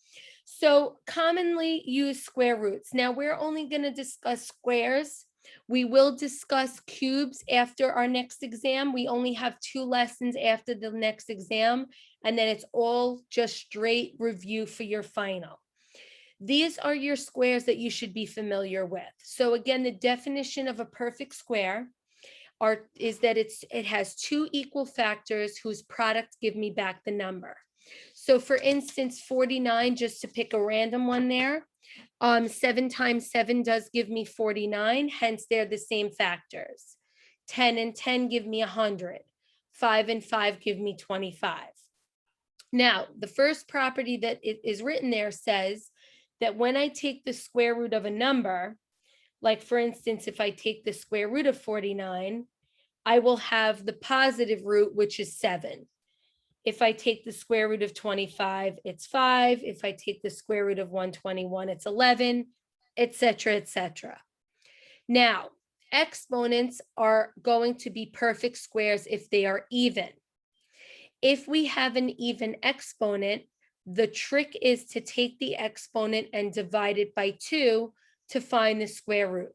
So commonly used square roots. Now we're only going to discuss squares. We will discuss cubes after our next exam. We only have 2 lessons after the next exam, and then it's all just straight review for your final. These are your squares that you should be familiar with. So again, the definition of a perfect square is that it has 2 equal factors whose product give me back the number. So for instance, 49, just to pick a random one there, 7 times 7 does give me 49, hence they're the same factors. 10 and 10 give me 100. 5 and 5 give me 25. Now, the first property that it is written there says that when I take the square root of a number, like for instance, if I take the square root of 49, I will have the positive root, which is 7. If I take the square root of 25, it's 5. If I take the square root of 121, it's 11, etc., etc. Now, exponents are going to be perfect squares if they are even. If we have an even exponent, the trick is to take the exponent and divide it by 2 to find the square root.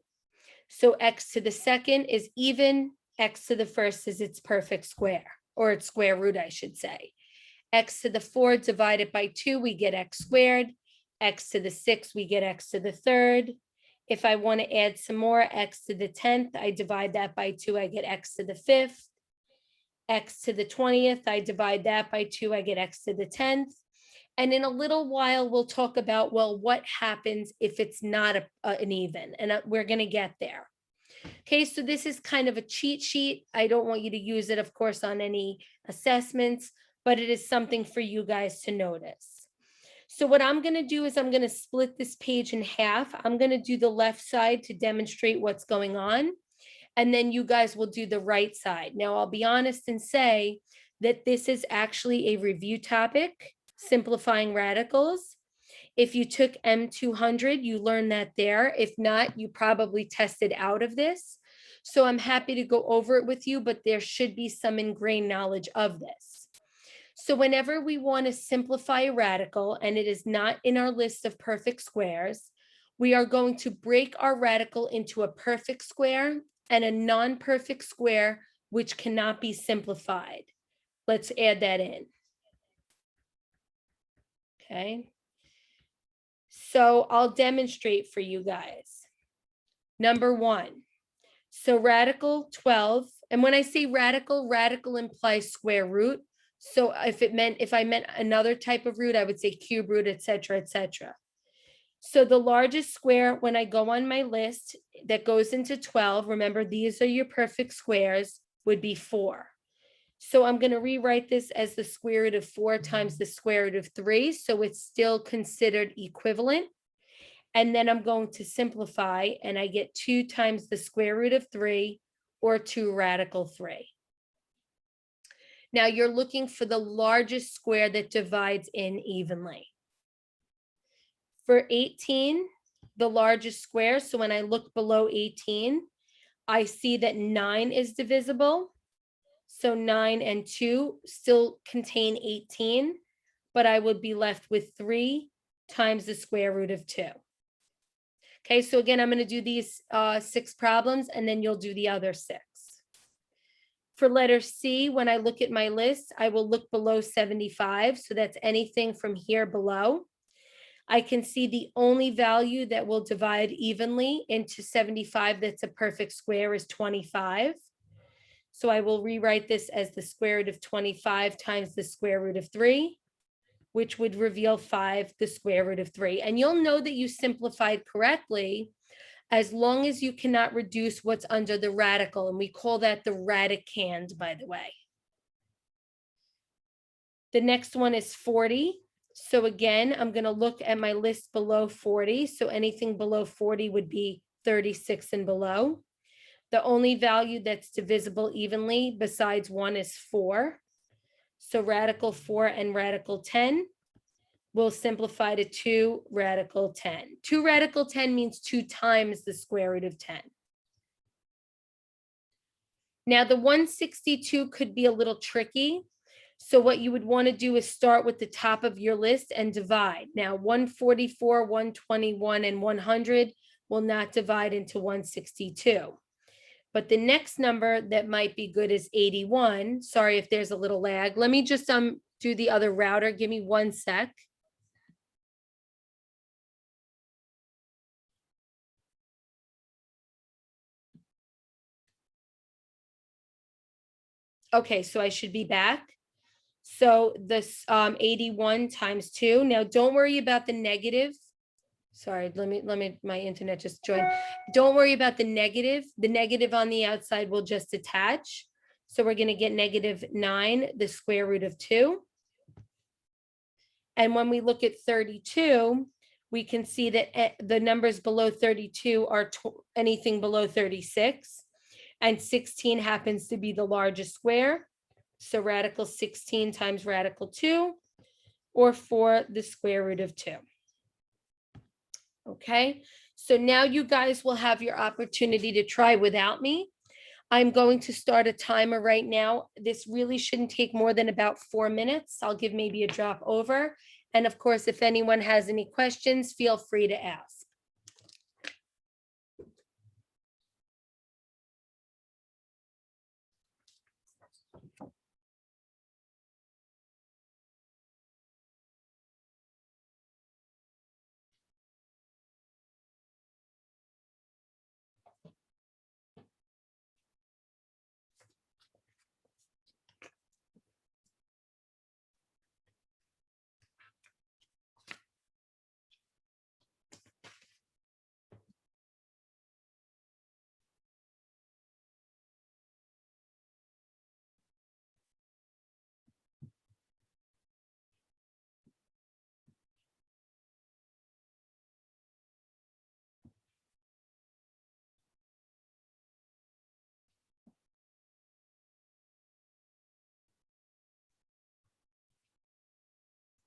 So x to the second is even, x to the first is its perfect square, or its square root, I should say. X to the 4 divided by 2, we get x squared. X to the 6, we get x to the third. If I want to add some more, x to the 10th, I divide that by 2, I get x to the 5th. X to the 20th, I divide that by 2, I get x to the 10th. And in a little while, we'll talk about, well, what happens if it's not an even, and we're going to get there. Okay, so this is kind of a cheat sheet. I don't want you to use it, of course, on any assessments, but it is something for you guys to notice. So what I'm going to do is I'm going to split this page in half. I'm going to do the left side to demonstrate what's going on. and then you guys will do the right side. Now, I'll be honest and say that this is actually a review topic, simplifying radicals. If you took M200, you learned that there. If not, you probably tested out of this. So I'm happy to go over it with you, but there should be some ingrained knowledge of this. So whenever we want to simplify a radical and it is not in our list of perfect squares, we are going to break our radical into a perfect square and a non-perfect square, which cannot be simplified. Let's add that in. Okay. So I'll demonstrate for you guys. Number 1. So radical 12, and when I say radical, radical implies square root. So if I meant another type of root, I would say cube root, etc., etc. So the largest square, when I go on my list that goes into 12, remember these are your perfect squares, would be 4. So I'm going to rewrite this as the square root of 4 times the square root of 3. So it's still considered equivalent. And then I'm going to simplify, and I get 2 times the square root of 3, or 2 radical 3. Now you're looking for the largest square that divides in evenly. For 18, the largest square, so when I look below 18, I see that 9 is divisible. So 9 and 2 still contain 18, but I would be left with 3 times the square root of 2. Okay, so again, I'm going to do these 6 problems, and then you'll do the other 6. For letter C, when I look at my list, I will look below 75. So that's anything from here below. I can see the only value that will divide evenly into 75 that's a perfect square is 25. So I will rewrite this as the square root of 25 times the square root of 3, which would reveal 5, the square root of 3. And you'll know that you simplified correctly as long as you cannot reduce what's under the radical. And we call that the radicand, by the way. The next one is 40. So again, I'm going to look at my list below 40. So anything below 40 would be 36 and below. The only value that's divisible evenly besides 1 is 4. So radical 4 and radical 10 will simplify to 2 radical 10. 2 radical 10 means 2 times the square root of 10. Now the 162 could be a little tricky. So what you would want to do is start with the top of your list and divide. Now 144, 121, and 100 will not divide into 162. But the next number that might be good is 81. Sorry if there's a little lag. Let me just do the other router. Give me 1 sec. Okay, so I should be back. So this 81 times 2. Now don't worry about the negative. Sorry, let me, my internet just joined. Don't worry about the negative. The negative on the outside will just attach. So we're going to get negative 9, the square root of 2. And when we look at 32, we can see that the numbers below 32 are anything below 36. And 16 happens to be the largest square. So radical 16 times radical 2, or 4, the square root of 2. Okay, so now you guys will have your opportunity to try without me. I'm going to start a timer right now. This really shouldn't take more than about 4 minutes. I'll give maybe a drop over. And of course, if anyone has any questions, feel free to ask.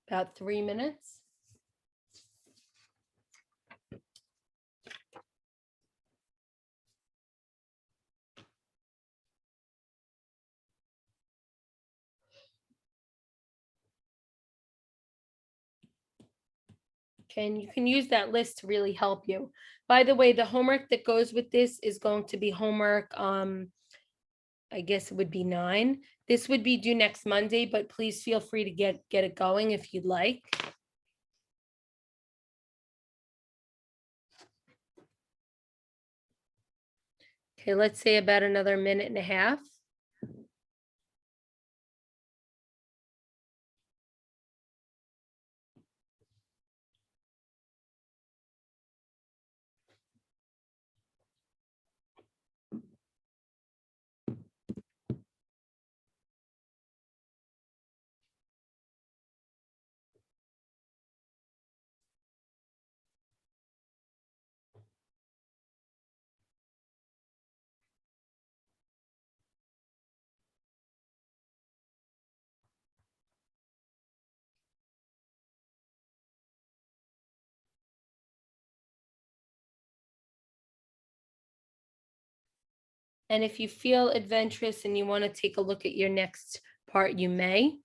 About 3 minutes. Okay, and you can use that list to really help you. By the way, the homework that goes with this is going to be homework, I guess it would be 9. This would be due next Monday, but please feel free to get it going if you'd like. Okay, let's say about another minute and a half. And if you feel adventurous and you want to take a look at your next part, you may.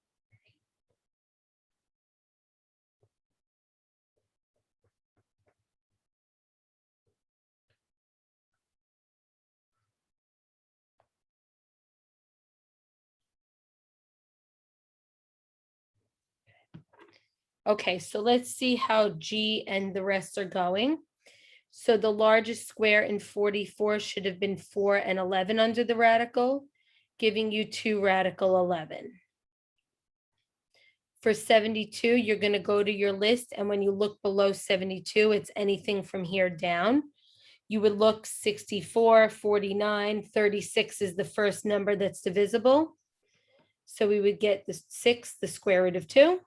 Okay, so let's see how G and the rest are going. So the largest square in 44 should have been 4 and 11 under the radical, giving you 2 radical 11. For 72, you're going to go to your list, and when you look below 72, it's anything from here down. You would look 64, 49, 36 is the first number that's divisible. So we would get the 6, the square root of 2.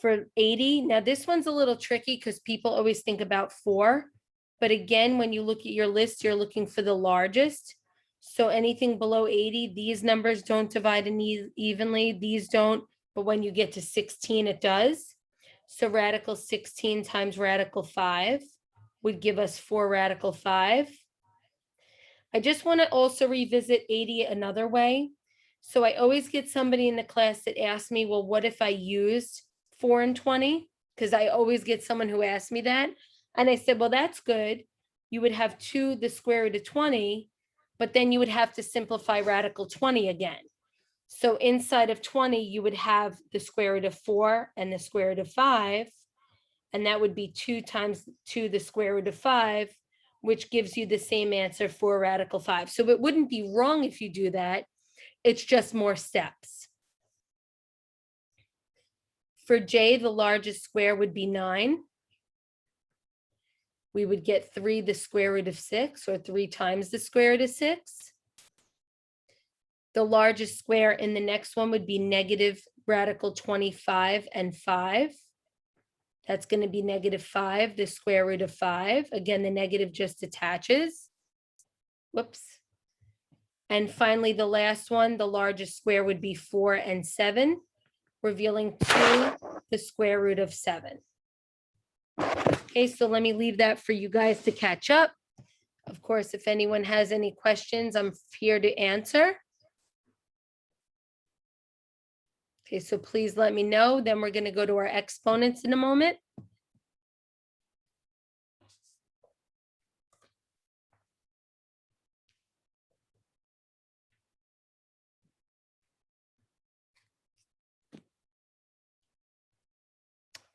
For 80, now this one's a little tricky because people always think about 4. But again, when you look at your list, you're looking for the largest. So anything below 80, these numbers don't divide evenly. These don't, but when you get to 16, it does. So radical 16 times radical 5 would give us 4 radical 5. I just want to also revisit 80 another way. So I always get somebody in the class that asks me, well, what if I used 4 and 20? Because I always get someone who asks me that. And I said, well, that's good. You would have 2 the square root of 20, but then you would have to simplify radical 20 again. So inside of 20, you would have the square root of 4 and the square root of 5. And that would be 2 times 2 the square root of 5, which gives you the same answer for radical 5. So it wouldn't be wrong if you do that. It's just more steps. For J, the largest square would be 9. We would get 3 the square root of 6, or 3 times the square root of 6. The largest square in the next one would be negative radical 25 and 5. That's going to be negative 5, the square root of 5. Again, the negative just attaches. Whoops. And finally, the last one, the largest square would be 4 and 7, revealing 2 the square root of 7. Okay, so let me leave that for you guys to catch up. Of course, if anyone has any questions, I'm here to answer. Okay, so please let me know. Then we're going to go to our exponents in a moment.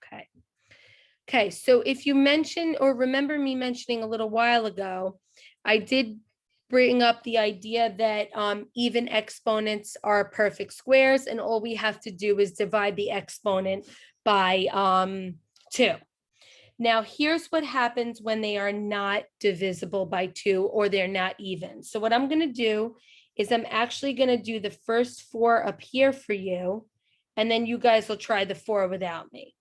Okay. Okay, so if you mention or remember me mentioning a little while ago, I did bring up the idea that even exponents are perfect squares, and all we have to do is divide the exponent by 2. Now, here's what happens when they are not divisible by 2 or they're not even. So what I'm going to do is I'm actually going to do the first 4 up here for you, and then you guys will try the 4 without me.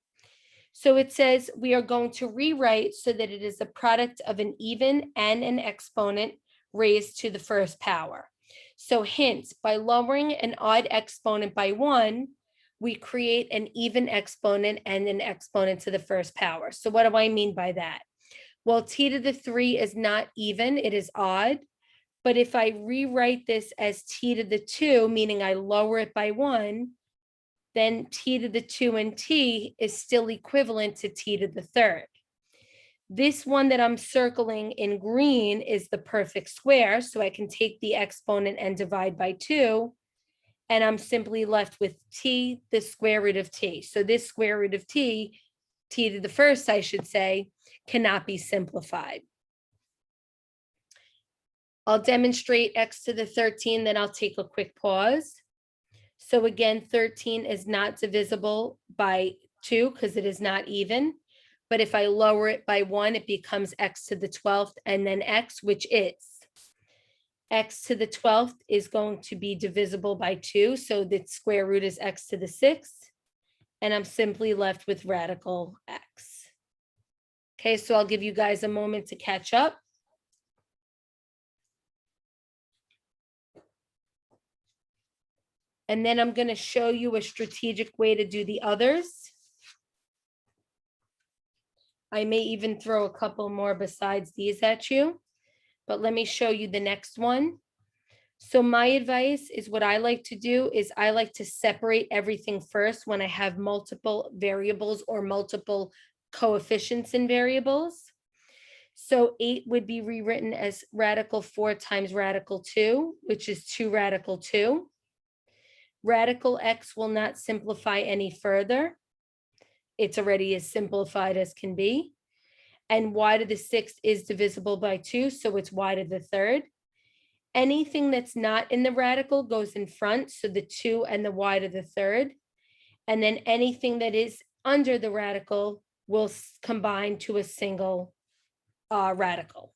So it says we are going to rewrite so that it is the product of an even and an exponent raised to the first power. So hint, by lowering an odd exponent by 1, we create an even exponent and an exponent to the first power. So what do I mean by that? Well, t to the 3 is not even, it is odd. But if I rewrite this as t to the 2, meaning I lower it by 1, then t to the 2 and t is still equivalent to t to the 3rd. This one that I'm circling in green is the perfect square, so I can take the exponent and divide by 2, and I'm simply left with t, the square root of t. So this square root of t, t to the first, I should say, cannot be simplified. I'll demonstrate x to the 13, then I'll take a quick pause. So again, 13 is not divisible by 2 because it is not even. But if I lower it by 1, it becomes x to the 12th and then x, which is x to the 12th is going to be divisible by 2. So the square root is x to the 6th. And I'm simply left with radical x. Okay, so I'll give you guys a moment to catch up. And then I'm going to show you a strategic way to do the others. I may even throw a couple more besides these at you, but let me show you the next one. So my advice is what I like to do is I like to separate everything first when I have multiple variables or multiple coefficients in variables. So 8 would be rewritten as radical 4 times radical 2, which is 2 radical 2. Radical x will not simplify any further. It's already as simplified as can be. And y to the 6th is divisible by 2, so it's y to the 3rd. Anything that's not in the radical goes in front, so the 2 and the y to the 3rd. And then anything that is under the radical will combine to a single radical.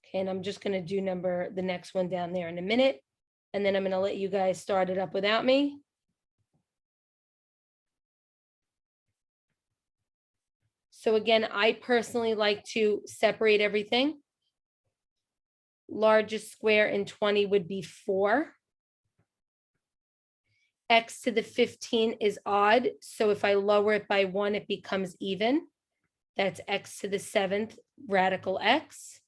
Okay, and I'm just going to do the next one down there in a minute. And then I'm going to let you guys start it up without me. So again, I personally like to separate everything. Largest square in 20 would be 4. X to the 15 is odd. So if I lower it by 1, it becomes even. That's x to the 7th radical x.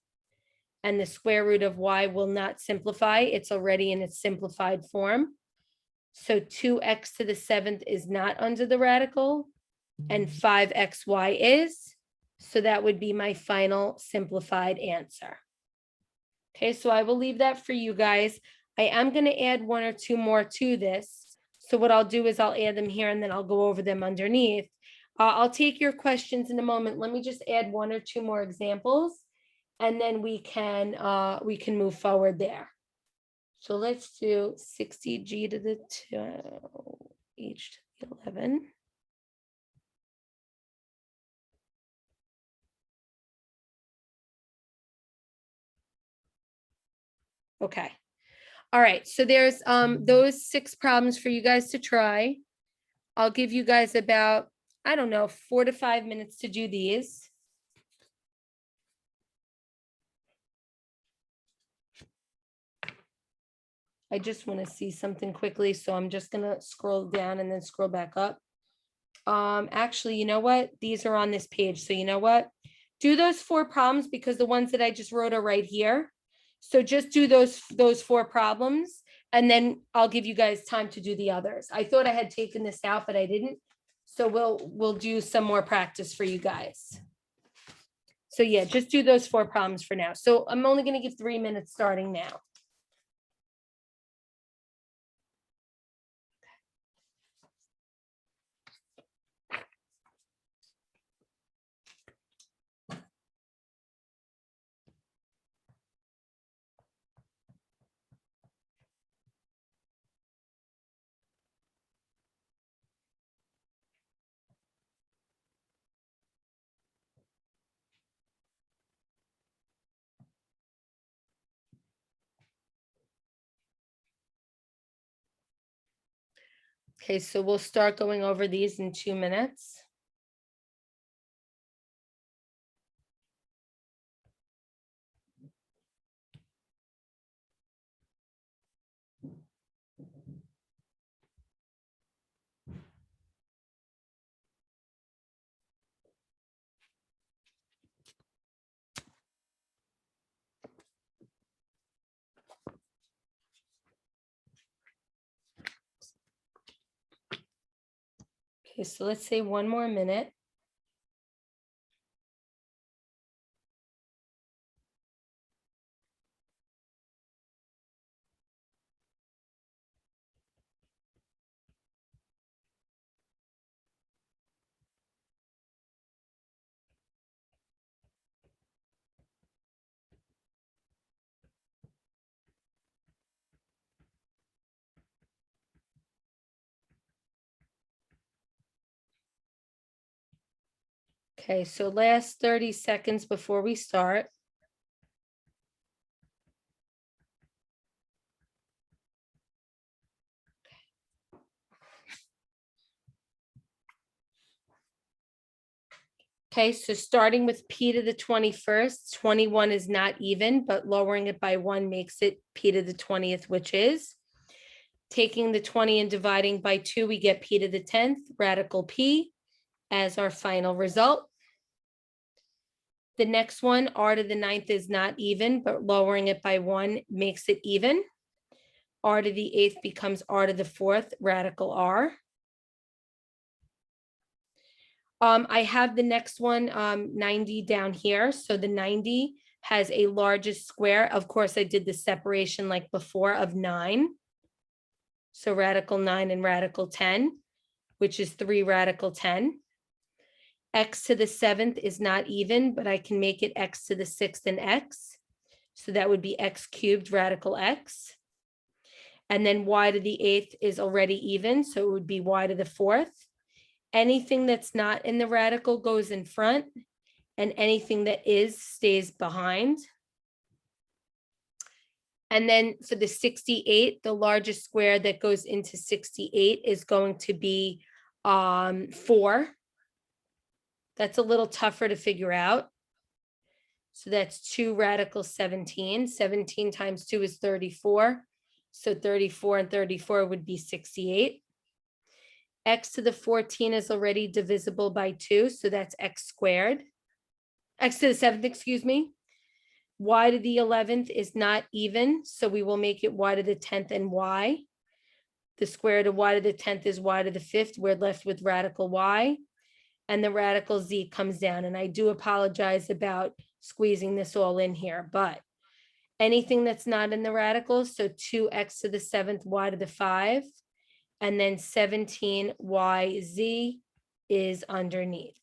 And the square root of y will not simplify. It's already in its simplified form. So 2x to the 7th is not under the radical, and 5xy is. So that would be my final simplified answer. Okay, so I will leave that for you guys. I am going to add 1 or 2 more to this. So what I'll do is I'll add them here and then I'll go over them underneath. I'll take your questions in a moment. Let me just add 1 or 2 more examples, and then we can move forward there. So let's do 60g to the 2, h to the 11. Okay. All right. So there's those 6 problems for you guys to try. I'll give you guys about, I don't know, 4 to 5 minutes to do these. I just want to see something quickly, so I'm just going to scroll down and then scroll back up. Actually, you know what? These are on this page. So you know what? Do those 4 problems because the ones that I just wrote are right here. So just do those 4 problems, and then I'll give you guys time to do the others. I thought I had taken this out, but I didn't. So we'll do some more practice for you guys. So yeah, just do those 4 problems for now. So I'm only going to give 3 minutes starting now. Okay, so we'll start going over these in 2 minutes. Okay, so let's say one more minute. Okay, so last 30 seconds before we start. Okay, so starting with p to the 21st, 21 is not even, but lowering it by 1 makes it p to the 20th, which is taking the 20 and dividing by 2, we get p to the 10th, radical p as our final result. The next one, r to the 9th is not even, but lowering it by 1 makes it even. R to the 8th becomes r to the 4th, radical r. I have the next one, 90 down here. So the 90 has a largest square. Of course, I did the separation like before of 9. So radical 9 and radical 10, which is 3 radical 10. X to the 7th is not even, but I can make it x to the 6th and x. So that would be x cubed radical x. And then y to the 8th is already even, so it would be y to the 4th. Anything that's not in the radical goes in front, and anything that is stays behind. And then for the 68, the largest square that goes into 68 is going to be 4. That's a little tougher to figure out. So that's 2 radical 17. 17 times 2 is 34. So 34 and 34 would be 68. X to the 14 is already divisible by 2, so that's x squared. X to the 7th, excuse me. Y to the 11th is not even, so we will make it y to the 10th and y. The square root of y to the 10th is y to the 5th. We're left with radical y. And the radical z comes down. And I do apologize about squeezing this all in here, but anything that's not in the radicals, so 2x to the 7th, y to the 5. And then 17yz is underneath.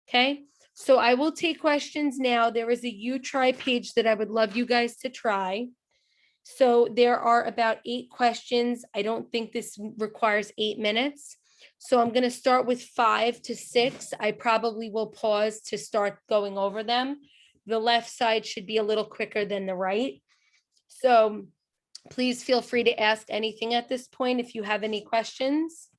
Okay, so I will take questions now. There is a you try page that I would love you guys to try. So there are about 8 questions. I don't think this requires 8 minutes. So I'm going to start with 5 to 6. I probably will pause to start going over them. The left side should be a little quicker than the right. So please feel free to ask anything at this point if you have any questions.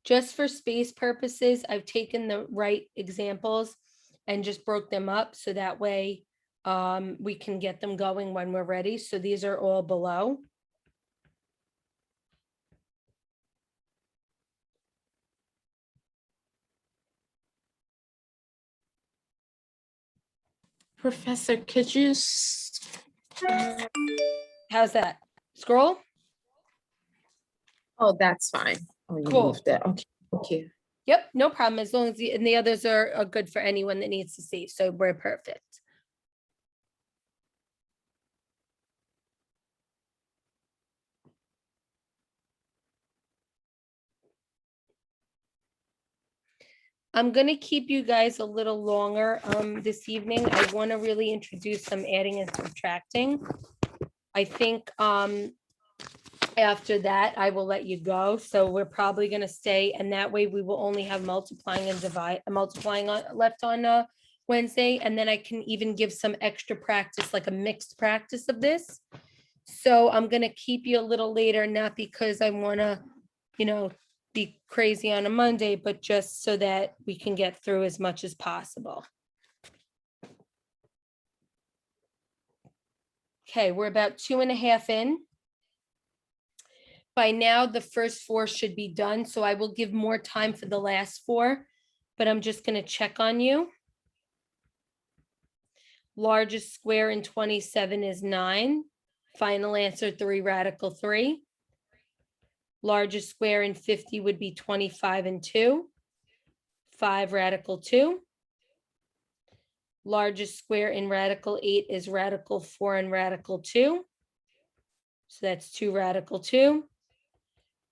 Just for space purposes, I've taken the right examples and just broke them up so that way we can get them going when we're ready. So these are all below. Professor, could you? How's that? Scroll? Oh, that's fine. Oh, you Cool. moved that. Okay, okay. Yep, no problem. As long as and the others are good for anyone that needs to see. So we're perfect. I'm going to keep you guys a little longer this evening. I want to really introduce some adding and subtracting. I think After that, I will let you go. So we're probably gonna stay, and that way we will only have multiplying and multiplying left on Wednesday, and then I can even give some extra practice, like a mixed practice of this. So I'm gonna keep you a little later, not because I wanna, be crazy on a Monday, but just so that we can get through as much as possible. Okay, we're about 2.5 in. By now, the first 4 should be done, so I will give more time for the last 4, but I'm just gonna check on you. Largest square in 27 is 9. Final answer, 3 radical 3. Largest square in 50 would be 25 and 2. 5 radical 2. Largest square in radical 8 is radical 4 and radical 2. So that's 2 radical 2.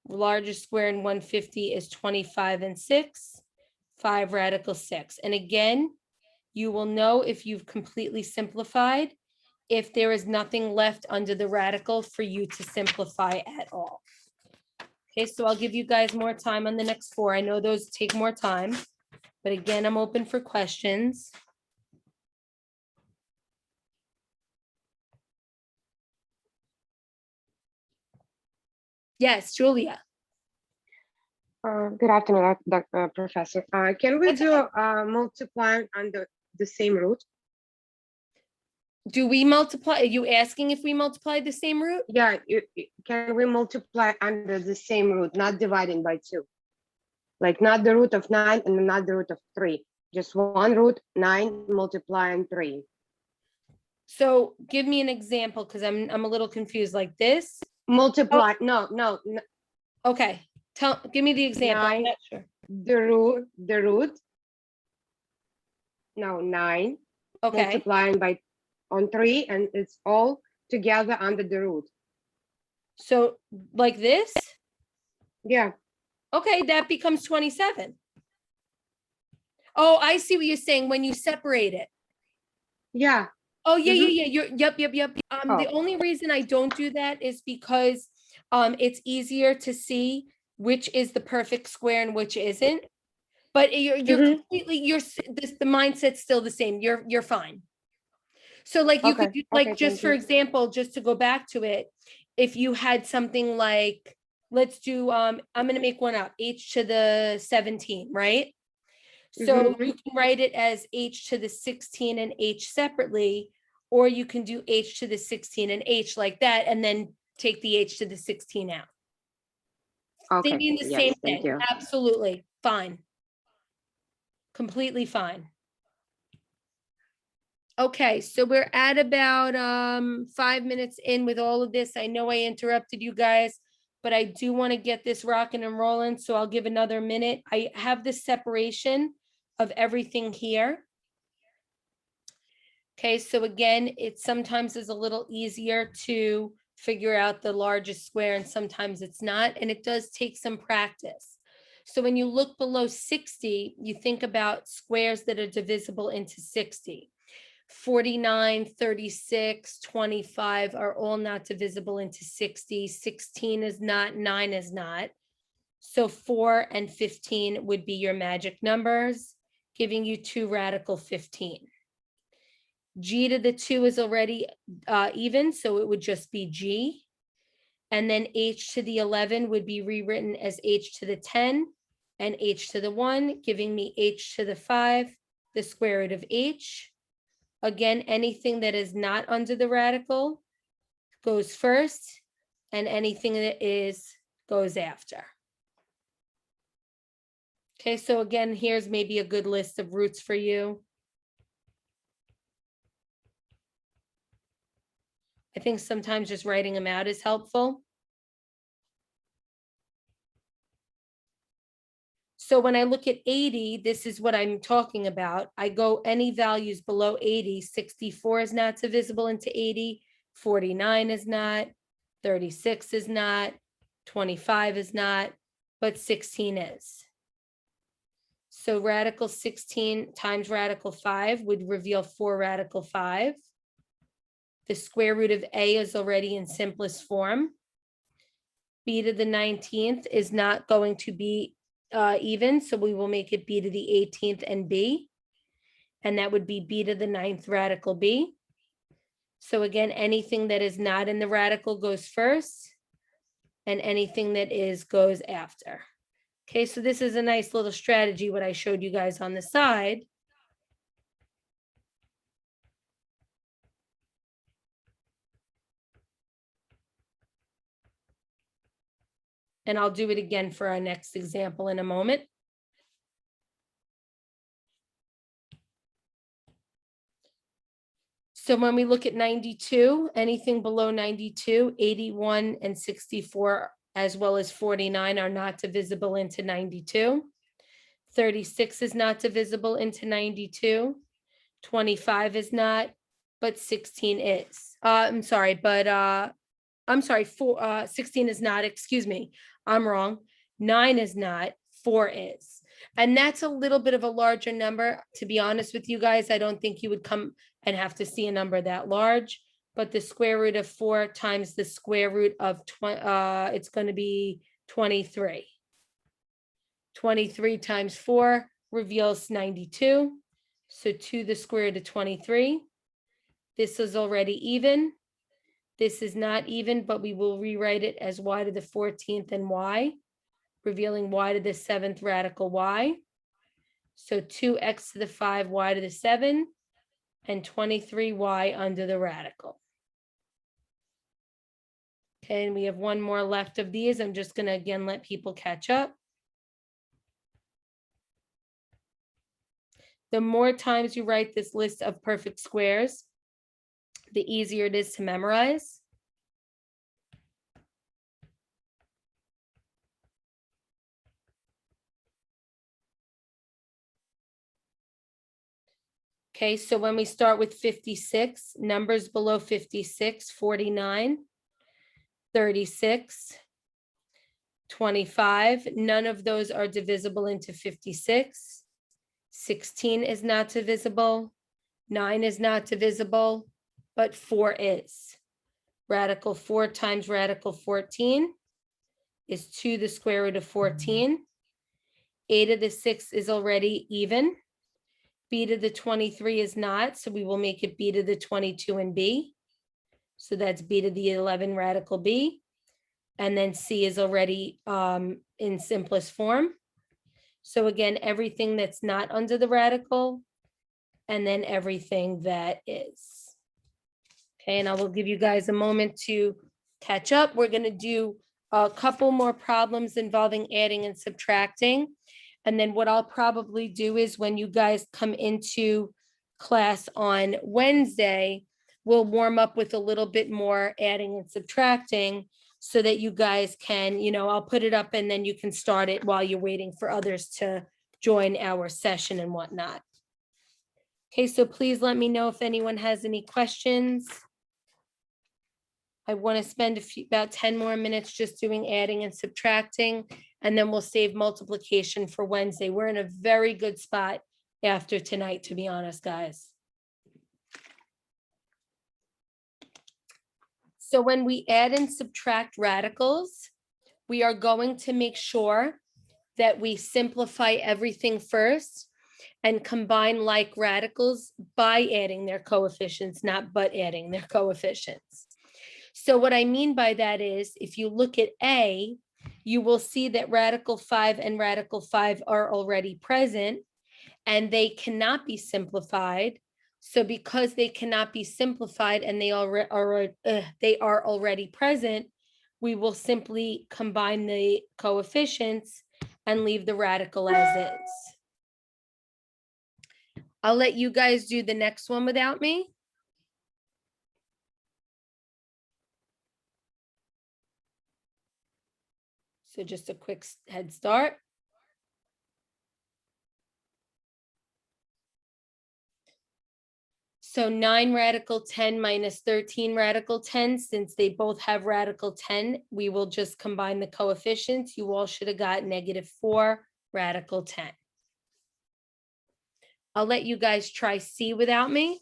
Largest square in 150 is 25 and 6. 5 radical 6. And again, you will know if you've completely simplified, if there is nothing left under the radical for you to simplify at all. Okay, so I'll give you guys more time on the next 4. I know those take more time, but again, I'm open for questions. Yes, Julia. Good afternoon, Professor. Can we That's do multiplying under the same root? Do we multiply? Are you asking if we multiply the same root? Yeah, can we multiply under the same root, not dividing by 2? Like not the root of 9 and not the root of 3. Just one root, 9 multiplying 3. So give me an example, because I'm a little confused, like this. Multiply, no, Okay, give me the example. I'm 9. not sure. The root. No, 9 Okay, multiplying by on 3, and it's all together under the root. so like this? Yeah, Okay, that becomes 27. Oh, I see what you're saying, when you separate it. yeah. Oh, yeah, yep. The Oh. only reason I don't do that is because it's easier to see which is the perfect square and which isn't. But you're completely, the mindset's still the same. You're fine. So like you could Okay, do, like, okay, just thank for you. example, just to go back to it, if you had something like, let's do, I'm gonna make one up, h to the 17, right? So you can write it as h to the 16 and h separately, or you can do h to the 16 and h like that, and then take the h to the 16 out. They Okay, mean the yes, same thank thing. you. Absolutely, fine. Completely fine. Okay, so we're at about 5 minutes in with all of this. I know I interrupted you guys, but I do want to get this rocking and rolling, so I'll give another minute. I have the separation of everything here. Okay, so again, it sometimes is a little easier to figure out the largest square and sometimes it's not, and it does take some practice. So when you look below 60, you think about squares that are divisible into 60. 49, 36, 25 are all not divisible into 60. 16 is not, 9 is not. So 4 and 15 would be your magic numbers, giving you 2 radical 15. G to the 2 is already even, so it would just be G. And then H to the 11 would be rewritten as H to the 10 and H to the 1, giving me H to the 5, the square root of H. Again, anything that is not under the radical goes first, and anything that is goes after. Okay, so again, here's maybe a good list of roots for you. I think sometimes just writing them out is helpful. So when I look at 80, this is what I'm talking about. I go any values below 80. 64 is not divisible into 80. 49 is not. 36 is not. 25 is not, but 16 is. So radical 16 times radical 5 would reveal 4 radical 5. The square root of A is already in simplest form. b to the 19th is not going to be even, so we will make it b to the 18th and b. And that would be b to the 9th radical b. So again, anything that is not in the radical goes first, and anything that is goes after. Okay, so this is a nice little strategy, what I showed you guys on the side. And I'll do it again for our next example in a moment. So when we look at 92, anything below 92, 81 and 64, as well as 49 are not divisible into 92. 36 is not divisible into 92. 25 is not, but 16 is. I'm sorry, 16 is not, excuse me, I'm wrong. 9 is not, 4 is. And that's a little bit of a larger number. To be honest with you guys, I don't think you would come and have to see a number that large, but the square root of 4 times the square root of it's going to be 23. 23 times 4 reveals 92. So 2 the square root of 23. This is already even. This is not even, but we will rewrite it as y to the 14th and y, revealing y to the 7th radical y. So 2x to the 5, y to the 7, and 23y under the radical. Okay, and we have one more left of these. I'm just going to again let people catch up. The more times you write this list of perfect squares, the easier it is to memorize. Okay, so when we start with 56, numbers below 56, 49, 36, 25, none of those are divisible into 56. 16 is not divisible, 9 is not divisible, but 4 is. Radical 4 times radical 14 is 2 the square root of 14. 8 to the 6 is already even. B to the 23 is not, so we will make it B to the 22 and B. So that's B to the 11 radical B. And then C is already in simplest form. So again, everything that's not under the radical, and then everything that is. Okay, and I will give you guys a moment to catch up. We're going to do a couple more problems involving adding and subtracting. And then what I'll probably do is when you guys come into class on Wednesday, we'll warm up with a little bit more adding and subtracting so that you guys can, I'll put it up and then you can start it while you're waiting for others to join our session and whatnot. Okay, so please let me know if anyone has any questions. I want to spend about 10 more minutes just doing adding and subtracting, and then we'll save multiplication for Wednesday. We're in a very good spot after tonight, to be honest, guys. So when we add and subtract radicals, we are going to make sure that we simplify everything first and combine like radicals by adding their coefficients, not but adding their coefficients. So what I mean by that is, if you look at A, you will see that radical 5 and radical 5 are already present, and they cannot be simplified. So because they cannot be simplified and they are already present, we will simply combine the coefficients and leave the radical as is. I'll let you guys do the next one without me. So just a quick head start. So 9 radical 10 minus 13 radical 10, since they both have radical 10, we will just combine the coefficients. You all should have got -4 radical 10. I'll let you guys try C without me.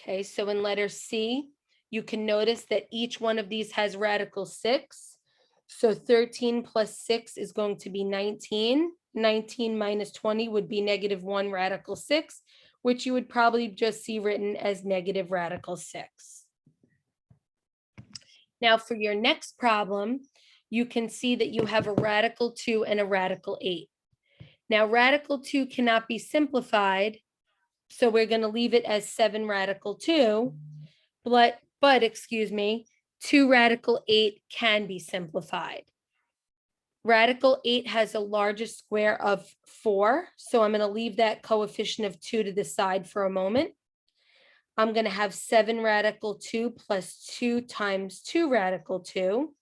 Okay, so in letter C, you can notice that each one of these has radical 6. So 13 plus 6 is going to be 19. 19 minus 20 would be -1 radical 6, which you would probably just see written as negative radical 6. Now for your next problem, you can see that you have a radical 2 and a radical 8. Now radical 2 cannot be simplified, so we're going to leave it as 7 radical 2, but excuse me, 2 radical 8 can be simplified. Radical 8 has a largest square of 4, so I'm going to leave that coefficient of 2 to the side for a moment. I'm going to have 7 radical 2 plus 2 times 2 radical 2.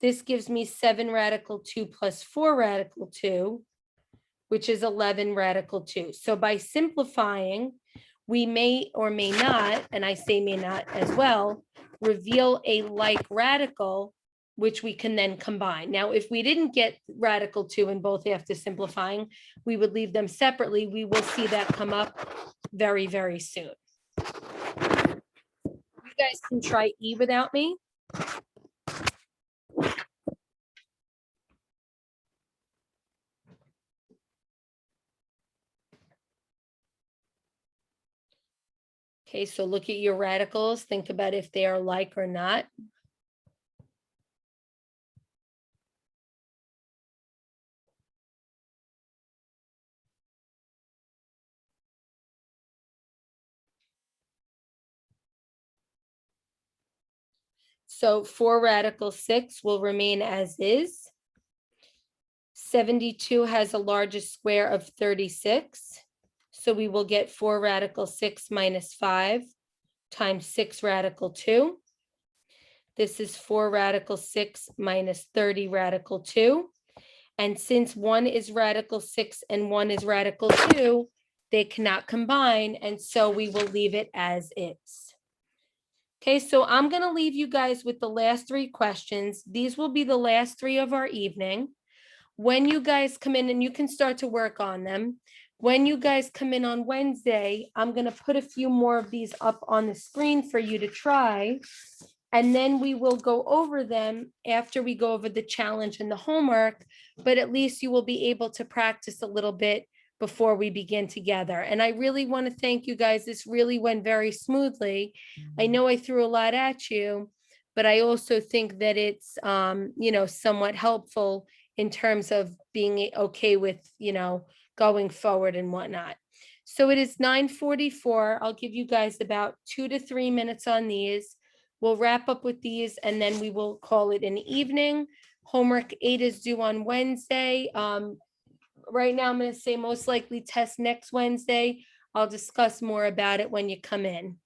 This gives me 7 radical 2 plus 4 radical 2, which is 11 radical 2. So by simplifying, we may or may not, and I say may not as well, reveal a like radical, which we can then combine. Now, if we didn't get radical 2 in both after simplifying, we would leave them separately. We will see that come up very, very soon. You guys can try E without me. Okay, so look at your radicals. Think about if they are like or not. So 4 radical 6 will remain as is. 72 has a largest square of 36. So we will get 4 radical 6 minus 5 times 6 radical 2. This is 4 radical 6 minus 30 radical 2. And since 1 is radical 6 and 1 is radical 2, they cannot combine. And so we will leave it as is. Okay, so I'm going to leave you guys with the last 3 questions. These will be the last 3 of our evening. When you guys come in, and you can start to work on them. When you guys come in on Wednesday, I'm going to put a few more of these up on the screen for you to try. And then we will go over them after we go over the challenge and the homework, but at least you will be able to practice a little bit before we begin together. And I really want to thank you guys. This really went very smoothly. I know I threw a lot at you, but I also think that it's, somewhat helpful in terms of being okay with, going forward and whatnot. So it is 9:44. I'll give you guys about 2 to 3 minutes on these. We'll wrap up with these and then we will call it an evening. Homework 8 is due on Wednesday. Right now, I'm going to say most likely test next Wednesday. I'll discuss more about it when you come in.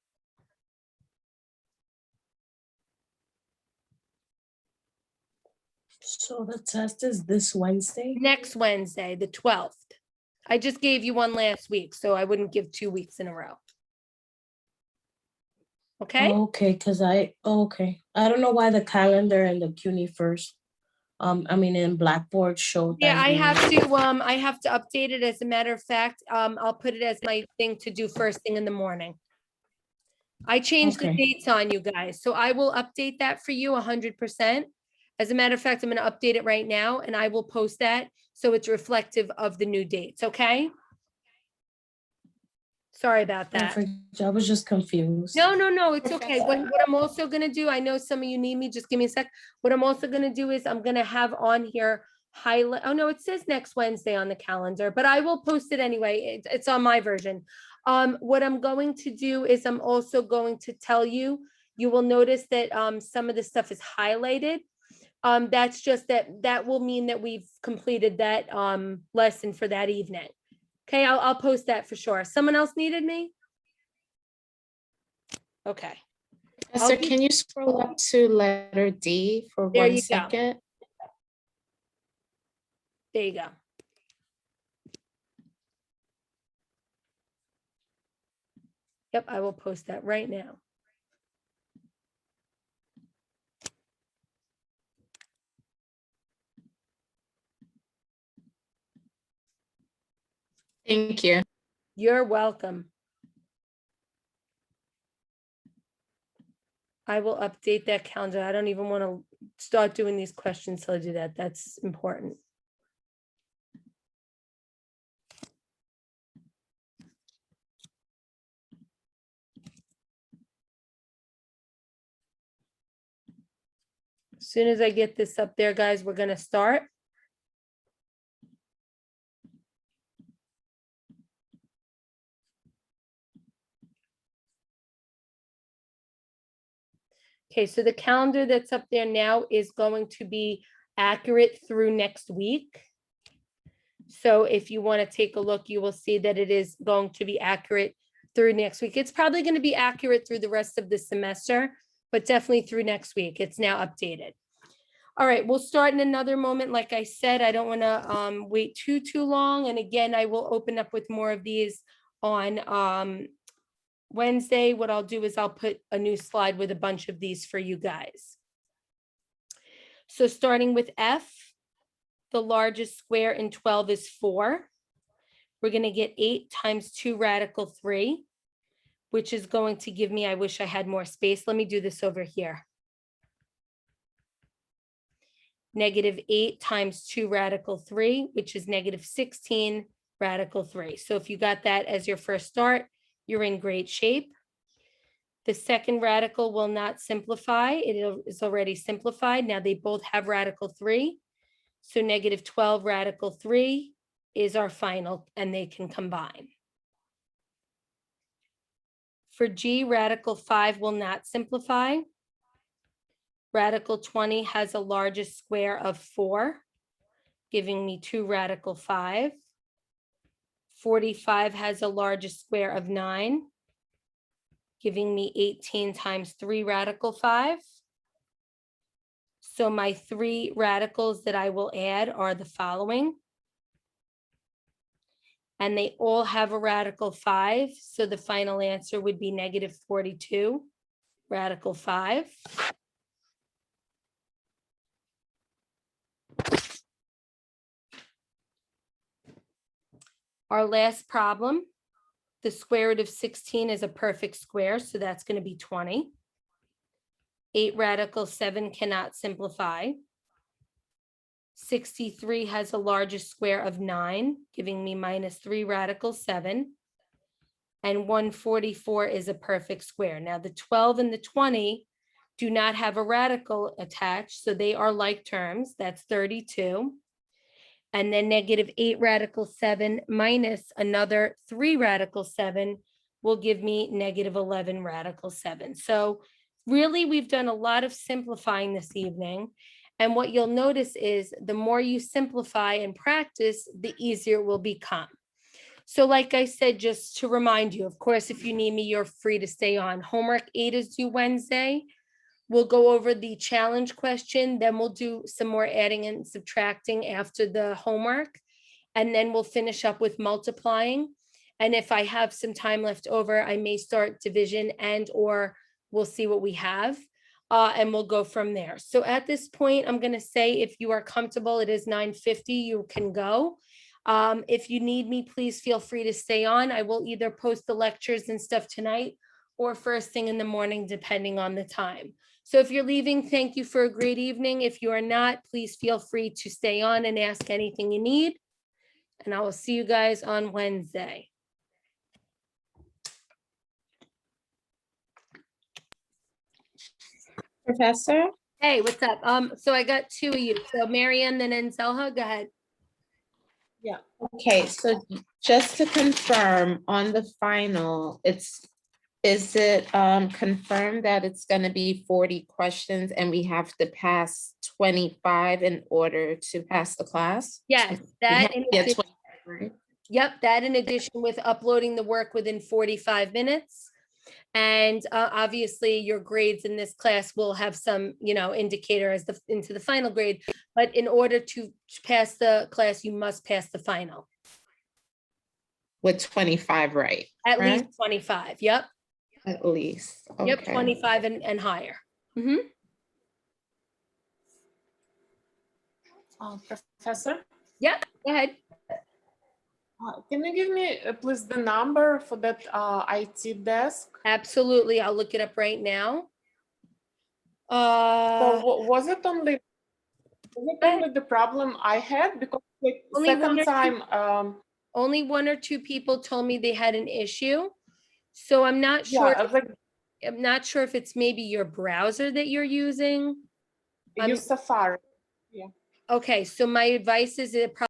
So the test is this Wednesday? Next Wednesday, the 12th. I just gave you one last week, so I wouldn't give 2 weeks in a row. Okay? Okay, okay. I don't know why the calendar and the CUNY first, in Blackboard showed Yeah, that. I have to update it. As a matter of fact, I'll put it as my thing to do first thing in the morning. I changed the Okay. dates on you guys, so I will update that for you 100%. As a matter of fact, I'm going to update it right now and I will post that so it's reflective of the new dates, okay? Sorry about that. I was just confused. No, it's okay. What I'm also gonna do, I know some of you need me, just give me a sec. What I'm also gonna do is I'm gonna have on here highlight, oh no, it says next Wednesday on the calendar, but I will post it anyway. It's on my version. What I'm going to do is I'm also going to tell you, you will notice that some of the stuff is highlighted. That's just that will mean that we've completed that lesson for that evening. Okay, I'll post that for sure. Someone else needed me? Okay. Professor, do- can you scroll up to letter D for There one you go. second? There you go. Yep, I will post that right now. Thank you. You're welcome. I will update that calendar. I don't even want to start doing these questions till I do that. That's important. As soon as I get this up there, guys, we're gonna start. Okay, so the calendar that's up there now is going to be accurate through next week. So if you want to take a look, you will see that it is going to be accurate through next week. It's probably going to be accurate through the rest of the semester, but definitely through next week. It's now updated. All right, we'll start in another moment. Like I said, I don't want to wait too long. And again, I will open up with more of these on Wednesday. What I'll do is I'll put a new slide with a bunch of these for you guys. So starting with F, the largest square in 12 is 4. We're going to get 8 times 2 radical 3, which is going to give me, I wish I had more space. Let me do this over here. -8 times 2 radical 3, which is -16 radical 3. So if you got that as your first start, you're in great shape. The second radical will not simplify. It is already simplified. Now they both have radical 3. So -12 radical 3 is our final, and they can combine. For G, radical 5 will not simplify. Radical 20 has a largest square of 4, giving me 2 radical 5. 45 has a largest square of 9, giving me 18 times 3 radical 5. So my 3 radicals that I will add are the following. And they all have a radical 5. So the final answer would be -42 radical 5. Our last problem, the square root of 16 is a perfect square, so that's going to be 20. 8 radical 7 cannot simplify. 63 has a largest square of 9, giving me -3 radical 7. And 144 is a perfect square. Now the 12 and the 20 do not have a radical attached, so they are like terms. That's 32. And then -8 radical 7 minus another 3 radical 7 will give me -11 radical 7. So really, we've done a lot of simplifying this evening. And what you'll notice is the more you simplify and practice, the easier it will become. So like I said, just to remind you, of course, if you need me, you're free to stay on. Homework 8 is due Wednesday. We'll go over the challenge question, then we'll do some more adding and subtracting after the homework. And then we'll finish up with multiplying. And if I have some time left over, I may start division or we'll see what we have. And we'll go from there. So at this point, I'm going to say if you are comfortable, it is 9:50, you can go. If you need me, please feel free to stay on. I will either post the lectures and stuff tonight or first thing in the morning, depending on the time. So if you're leaving, thank you for a great evening. If you are not, please feel free to stay on and ask anything you need. And I will see you guys on Wednesday. Professor? Hey, what's up? So I got 2 of you. So Marianne, then Anselha, go ahead. Okay, so just to confirm on the final, is it confirmed that it's gonna be 40 questions and we have to pass 25 in order to pass the class? Yes, We that have in to get addition, 25, right? yep, that in addition with uploading the work within 45 minutes. And obviously your grades in this class will have some, indicator as into the final grade. But in order to pass the class, you must pass the final. With 25, right? At Right? least 25, yep. At least, Yep, okay. 25 and higher. Mhm. Professor, Yep, go ahead. can you give me please the number for that IT desk? Absolutely, I'll look it up right now. Was it only the problem I had? Because like Only one second or two- time, only one or two people told me they had an issue. So I'm not yeah, sure, I was like, I'm not sure if it's maybe your browser that you're using. use Safari. Okay, so my advice is it